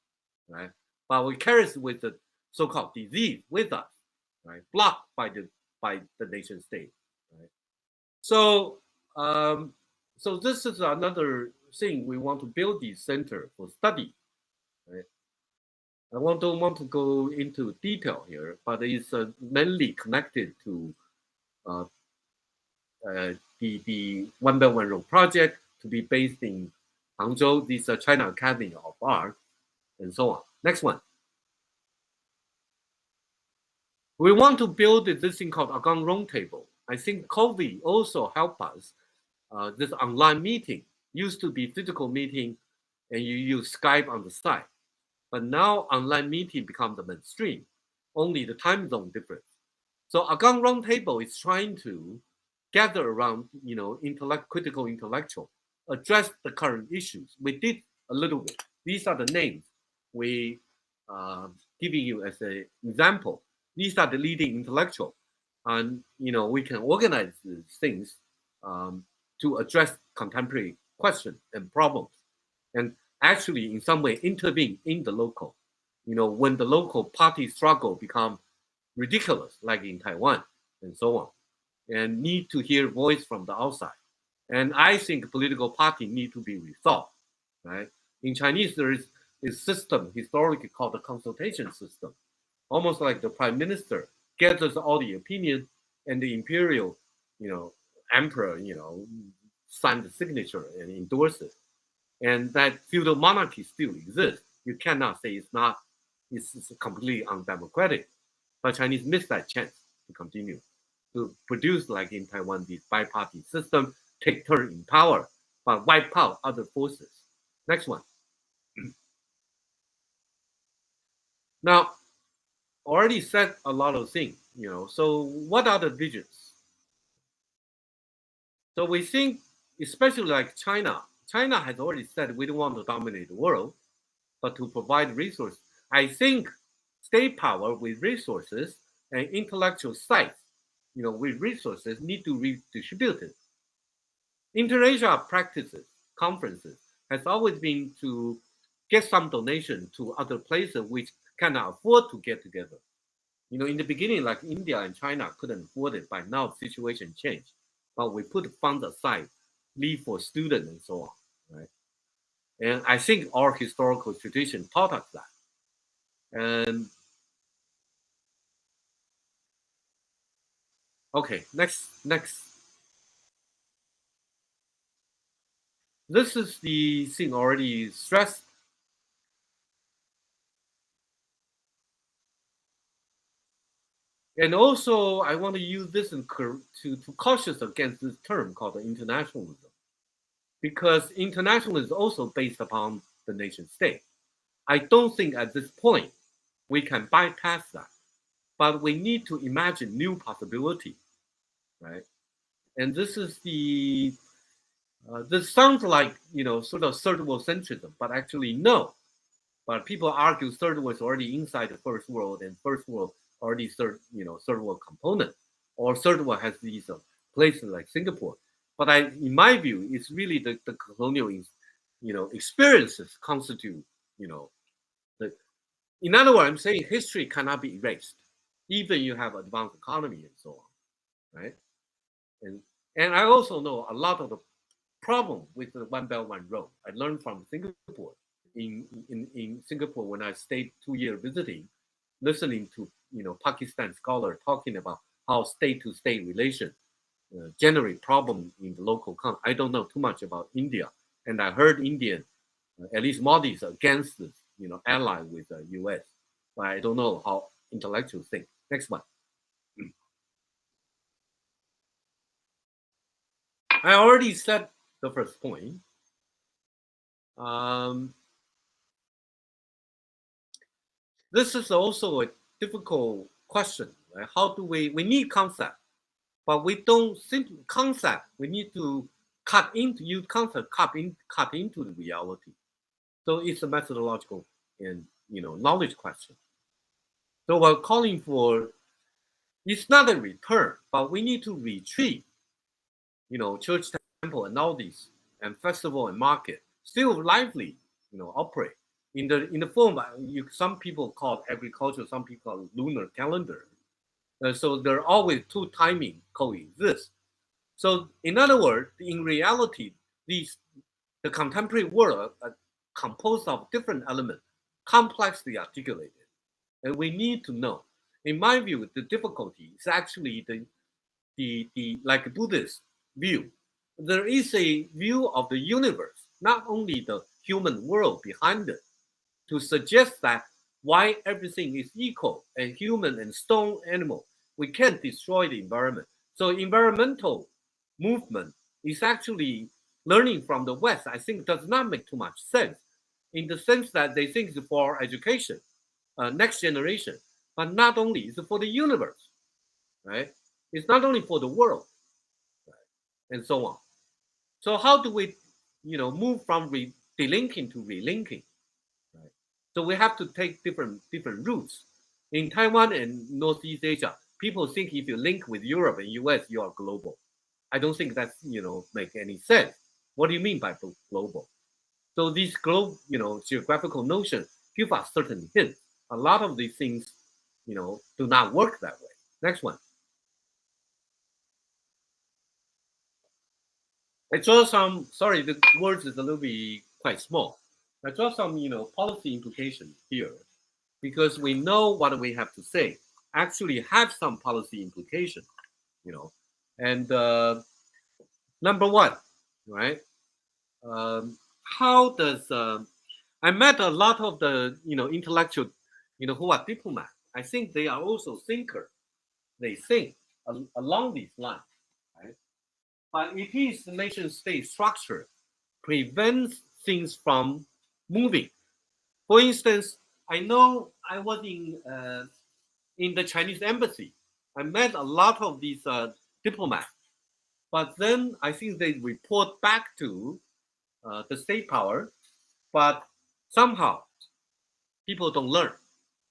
S2: right? But we carry with the so-called disease with us, right? Blocked by the nation state, right? So so this is another thing we want to build this center for study, right? I don't want to go into detail here, but it's mainly connected to uh, the One Belt One Road project to be based in Hangzhou, this China Academy of Art, and so on. Next one. We want to build this thing called Agang Roundtable. I think COVID also helped us. This online meeting used to be physical meeting, and you use Skype on the side. But now online meeting becomes the mainstream, only the time zone difference. So Agang Roundtable is trying to gather around, critical intellectual, address the current issues. We did a little bit. These are the names we giving you as an example. These are the leading intellectual, and we can organize these things to address contemporary questions and problems, and actually in some way intervene in the local. When the local party struggle become ridiculous, like in Taiwan and so on, and need to hear voice from the outside. And I think political party need to be resolved, right? In Chinese, there is a system historically called the consultation system, almost like the prime minister gathers all the opinion, and the imperial, emperor, sign the signature and endorse it. And that feudal monarchy still exists. You cannot say it's completely undemocratic. But Chinese missed that chance to continue to produce, like in Taiwan, this bi-party system, take turn in power, but wipe out other forces. Next one. Now, already said a lot of things, so what are the visions? So we think, especially like China has already said we don't want to dominate the world, but to provide resources. I think state power with resources and intellectual sites, with resources need to redistribute it. Interasia practices, conferences, has always been to get some donation to other places which cannot afford to get together. In the beginning, like India and China couldn't afford it. By now, the situation changed. But we put funds aside, leave for students and so on, right? And I think our historical tradition taught us that. And okay, next. This is the thing already stressed. And also, I want to use this to cautious against this term called internationalism, because internationalism is also based upon the nation state. I don't think at this point we can bypass that, but we need to imagine new possibility, right? And this is this sounds like sort of third world centrism, but actually no. But people argue third world is already inside the first world, and first world already third world component, or third world has these places like Singapore. But in my view, it's really the colonial experiences constitute the. In other words, I'm saying history cannot be erased, even you have advanced economy and so on, right? And I also know a lot of the problem with the One Belt One Road. I learned from Singapore. In Singapore, when I stayed 2 years visiting, listening to Pakistan scholar talking about how state-to-state relation generate problem in the local country. I don't know too much about India, and I heard Indian, at least Modi is against this, ally with the U.S. But I don't know how intellectuals think. Next one. I already said the first point. This is also a difficult question. Right? How do we need concept, but we don't simply concept. We need to use concept, cut into the reality. So it's a methodological and knowledge question. So we're calling for, it's not a return, but we need to retrieve, church example, and all these, and festival and market still lively, operate in the form some people call it agriculture, some people call it lunar calendar. So there are always two timing coexist. So in other words, in reality, the contemporary world are composed of different elements, complexly articulated, and we need to know. In my view, the difficulty is actually the like Buddhist view. There is a view of the universe, not only the human world behind it, to suggest that why everything is equal and human and stone animal, we can't destroy the environment. So environmental movement is actually learning from the West. I think does not make too much sense, in the sense that they think it's for education, next generation, but not only, it's for the universe, right? It's not only for the world, right? And so on. So how do we, move from delinking to relinking? Right? So we have to take different routes. In Taiwan and Northeast Asia, people think if you link with Europe and US, you are global. I don't think that's make any sense. What do you mean by global? So these global, geographical notions give us certain hints. A lot of these things, do not work that way. Next one. I draw some. Sorry, the words is a little bit quite small. I draw some, policy implications here, because we know what we have to say actually have some policy implication, and number one, right? How does I met a lot of the intellectual, who are diplomats. I think they are also thinkers. They think along these lines, right? But it is the nation-state structure prevents things from moving. For instance, I know I was in the Chinese embassy. I met a lot of these diplomats, but then I think they report back to the state power, but somehow people don't learn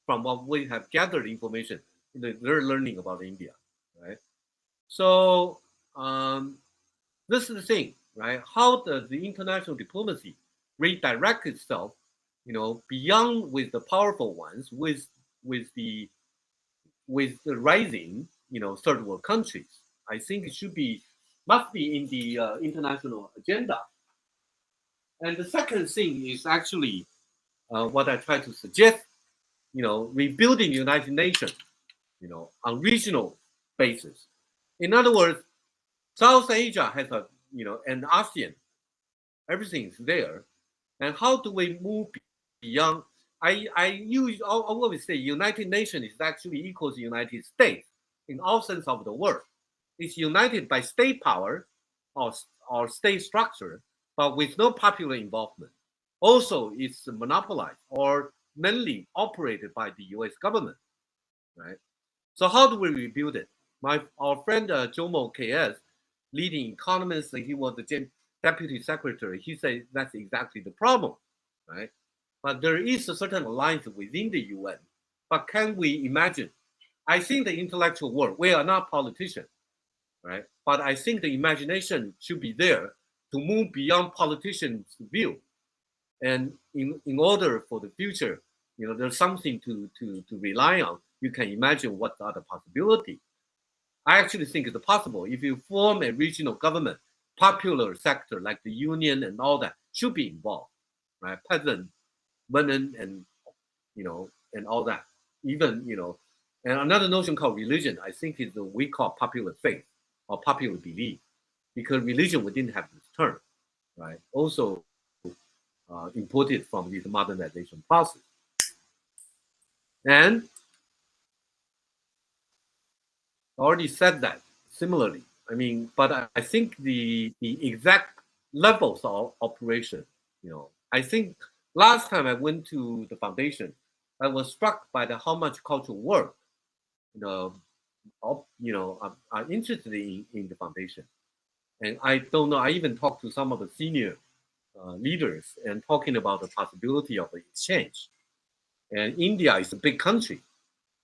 S2: from what we have gathered information. They're learning about India, right? So this is the thing, right? How does the international diplomacy redirect itself, beyond with the powerful ones, with the rising, third world countries? I think it must be in the international agenda. And the second thing is actually what I try to suggest, rebuilding the United Nations, on regional basis. In other words, South Asia has an ASEAN, everything is there. And how do we move beyond? I always say United Nations is actually equals United States in all sense of the word. It's united by state power or state structure, but with no popular involvement. Also, it's monopolized or mainly operated by the US government, right? So how do we rebuild it? Our friend Jomo KS, leading economist, he was the deputy secretary. He said that's exactly the problem, right? But there is a certain alliance within the UN. But can we imagine? I think the intellectual world, we are not politicians, right? But I think the imagination should be there to move beyond politicians' view. And in order for the future, there's something to rely on. You can imagine what are the possibilities. I actually think it's possible. If you form a regional government, popular sector like the union and all that should be involved, right? Peasant, women, and and all that. Even and another notion called religion, I think is what we call popular faith or popular belief, because religion we didn't have this term, right? Also imported from this modernization process. And I already said that similarly. I mean, but I think the exact levels of operation, I think last time I went to the foundation, I was struck by how much cultural work, are interested in the foundation. And I don't know, I even talked to some of the senior leaders and talking about the possibility of exchange. And India is a big country,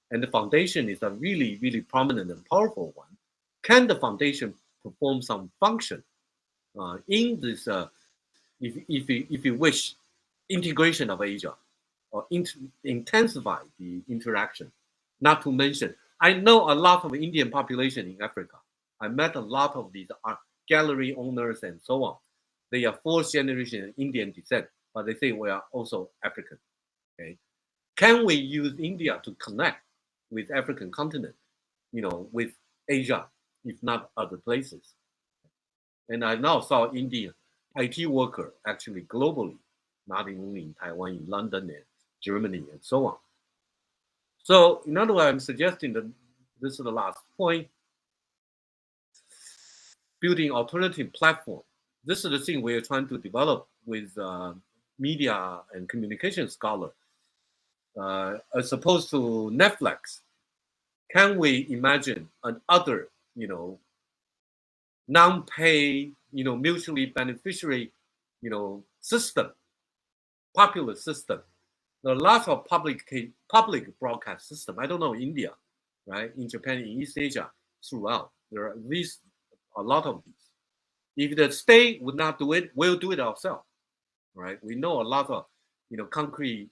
S2: and the foundation is a really, really prominent and powerful one. Can the foundation perform some function, in this, if you wish, integration of Asia, or intensify the interaction. Not to mention, I know a lot of Indian population in Africa. I met a lot of these art gallery owners and so on. They are fourth generation Indian descent, but they say we are also African. Okay, can we use India to connect with African continent, with Asia, if not other places? And I now saw Indian IT worker actually globally, not only in Taiwan, in London and Germany and so on. So in other words, I'm suggesting that this is the last point, building alternative platform. This is the thing we are trying to develop with media and communication scholar. As opposed to Netflix, can we imagine another, non-pay, mutually beneficiary, system, popular system? There are lots of public broadcast system. I don't know India, right? In Japan, in East Asia, throughout, there are at least a lot of these. If the state would not do it, we'll do it ourselves, right? We know a lot of, concrete,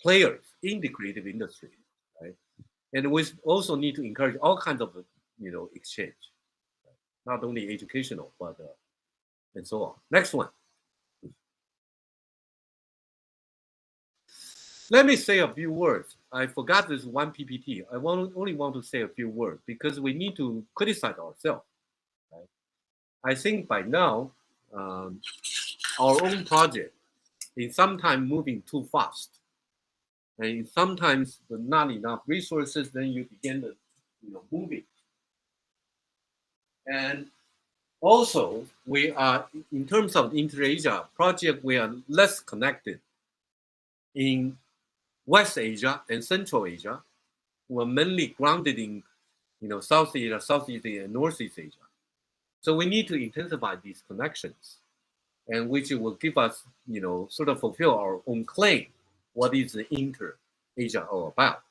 S2: players in the creative industry, right? And we also need to encourage all kinds of, exchange, not only educational, but and so on. Next one. Let me say a few words. I forgot this one PPT. I only want to say a few words because we need to criticize ourselves. Right? I think by now, our own project is sometimes moving too fast. And sometimes with not enough resources, then you begin to, moving. And also, we are, in terms of the Inter-Asia project, we are less connected in West Asia and Central Asia. We're mainly grounded in, South Asia, Southeast Asia, and Northeast Asia. So we need to intensify these connections, and which will give us, sort of fulfill our own claim. What is the Inter-Asia all about?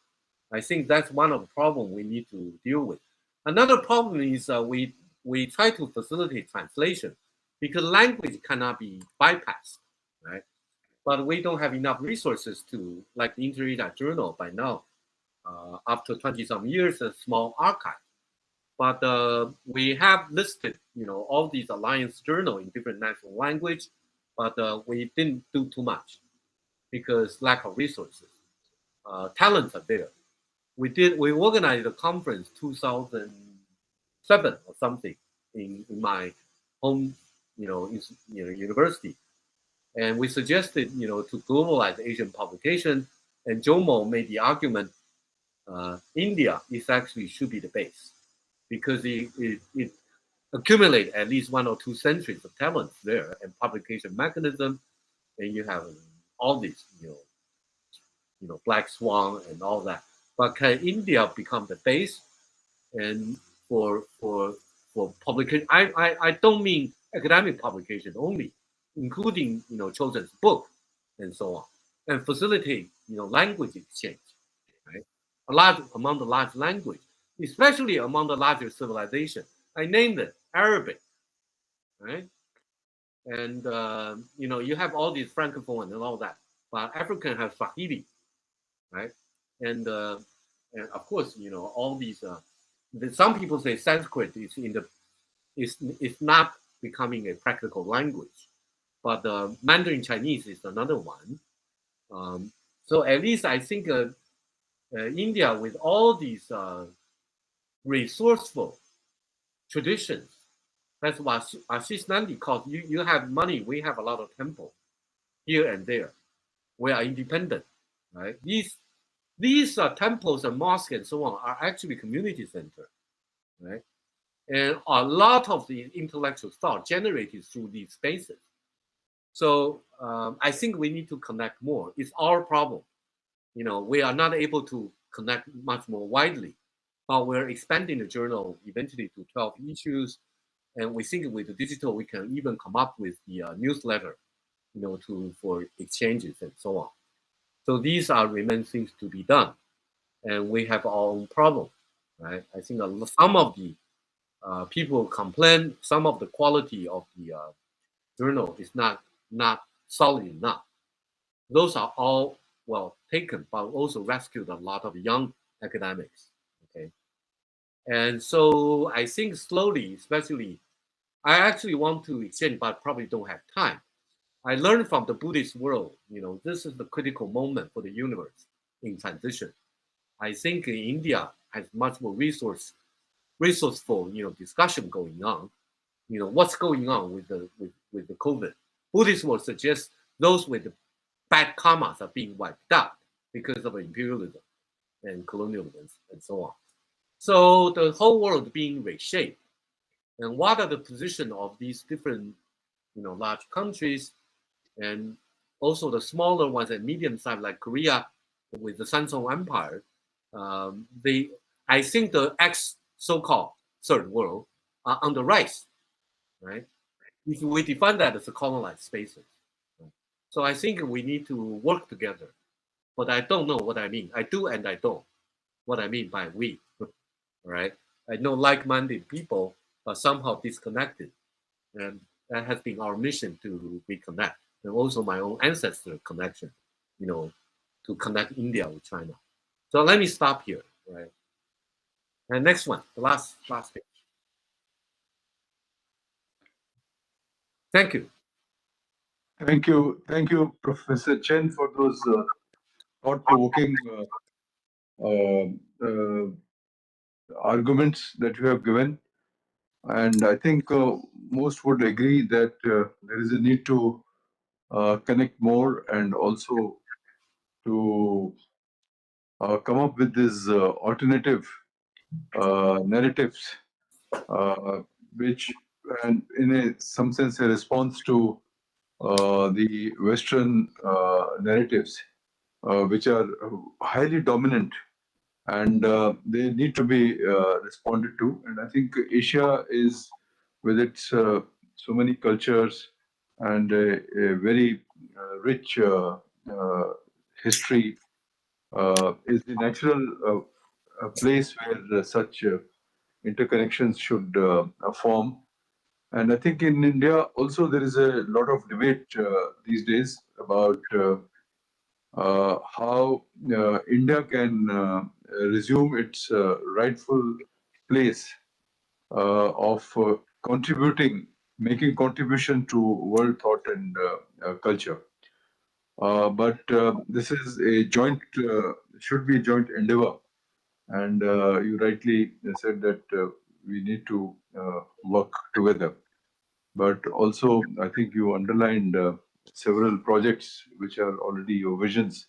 S2: I think that's one of the problems we need to deal with. Another problem is we try to facilitate translation because language cannot be bypassed, right? But we don't have enough resources to, like the Inter-Asia Journal by now, after 20-some years, a small archive. But we have listed, all these alliance journal in different national language, but we didn't do too much because lack of resources. Talents are there. We organized a conference 2007 or something in my home, university, and we suggested, to globalize Asian publication. And Jomo made the argument, India is actually should be the base because it accumulate at least 1 or 2 centuries of talents there and publication mechanism, and you have all these, Black Swan and all that. But can India become the base? And for publication, I don't mean academic publication only, including children's book and so on, and facilitate language exchange, right? Among the large language, especially among the larger civilization. I named it Arabic, right? And you have all these francophone and all that, but African has Swahili, right? And of course, all these. Some people say Sanskrit is not becoming a practical language, but Mandarin Chinese is another one. So at least I think India, with all these resourceful traditions, that's what Ashish Nandi calls you have money, we have a lot of temple here and there. We are independent, right? These temples and mosques and so on are actually community center, right? And a lot of the intellectual thought generated through these spaces. So I think we need to connect more. It's our problem. We are not able to connect much more widely, but we're expanding the journal eventually to 12 issues. And we think with the digital, we can even come up with the newsletter, for exchanges and so on. So these are remain things to be done. And we have our own problem, right? I think some of the people complain some of the quality of the journal is not solid enough. Those are all well taken, but also rescued a lot of young academics. Okay, and so I think slowly, especially, I actually want to exchange, but probably don't have time. I learned from the Buddhist world. This is the critical moment for the universe in transition. I think India has much more resourceful, discussion going on. What's going on with the COVID. Buddhists will suggest those with the bad karmas are being wiped out because of imperialism and colonialism and so on. So the whole world being reshaped. And what are the position of these different, large countries and also the smaller ones and medium size like Korea with the Samsung Empire? I think the ex so-called third world are on the rise, right? If we define that as a colonized spaces. So I think we need to work together. But I don't know what I mean. I do and I don't. What I mean by we, right? I know like-minded people, but somehow disconnected. And that has been our mission to reconnect. And also my own ancestor connection, to connect India with China. So let me stop here, right? And next one, the last page. Thank you.
S1: Thank you, Professor Chen, for those thought-provoking uh, uh, arguments that you have given. And I think most would agree that there is a need to connect more and also to come up with these alternative narratives, which, and in some sense, a response to the Western narratives, which are highly dominant, and they need to be responded to. And I think Asia is, with its so many cultures and a very rich history, is the natural place where such interconnections should form. And I think in India also there is a lot of debate these days about how India can resume its rightful place of making contribution to world thought and culture. But this is a should be a joint endeavor. And you rightly said that we need to work together. But also, I think you underlined several projects which are already your visions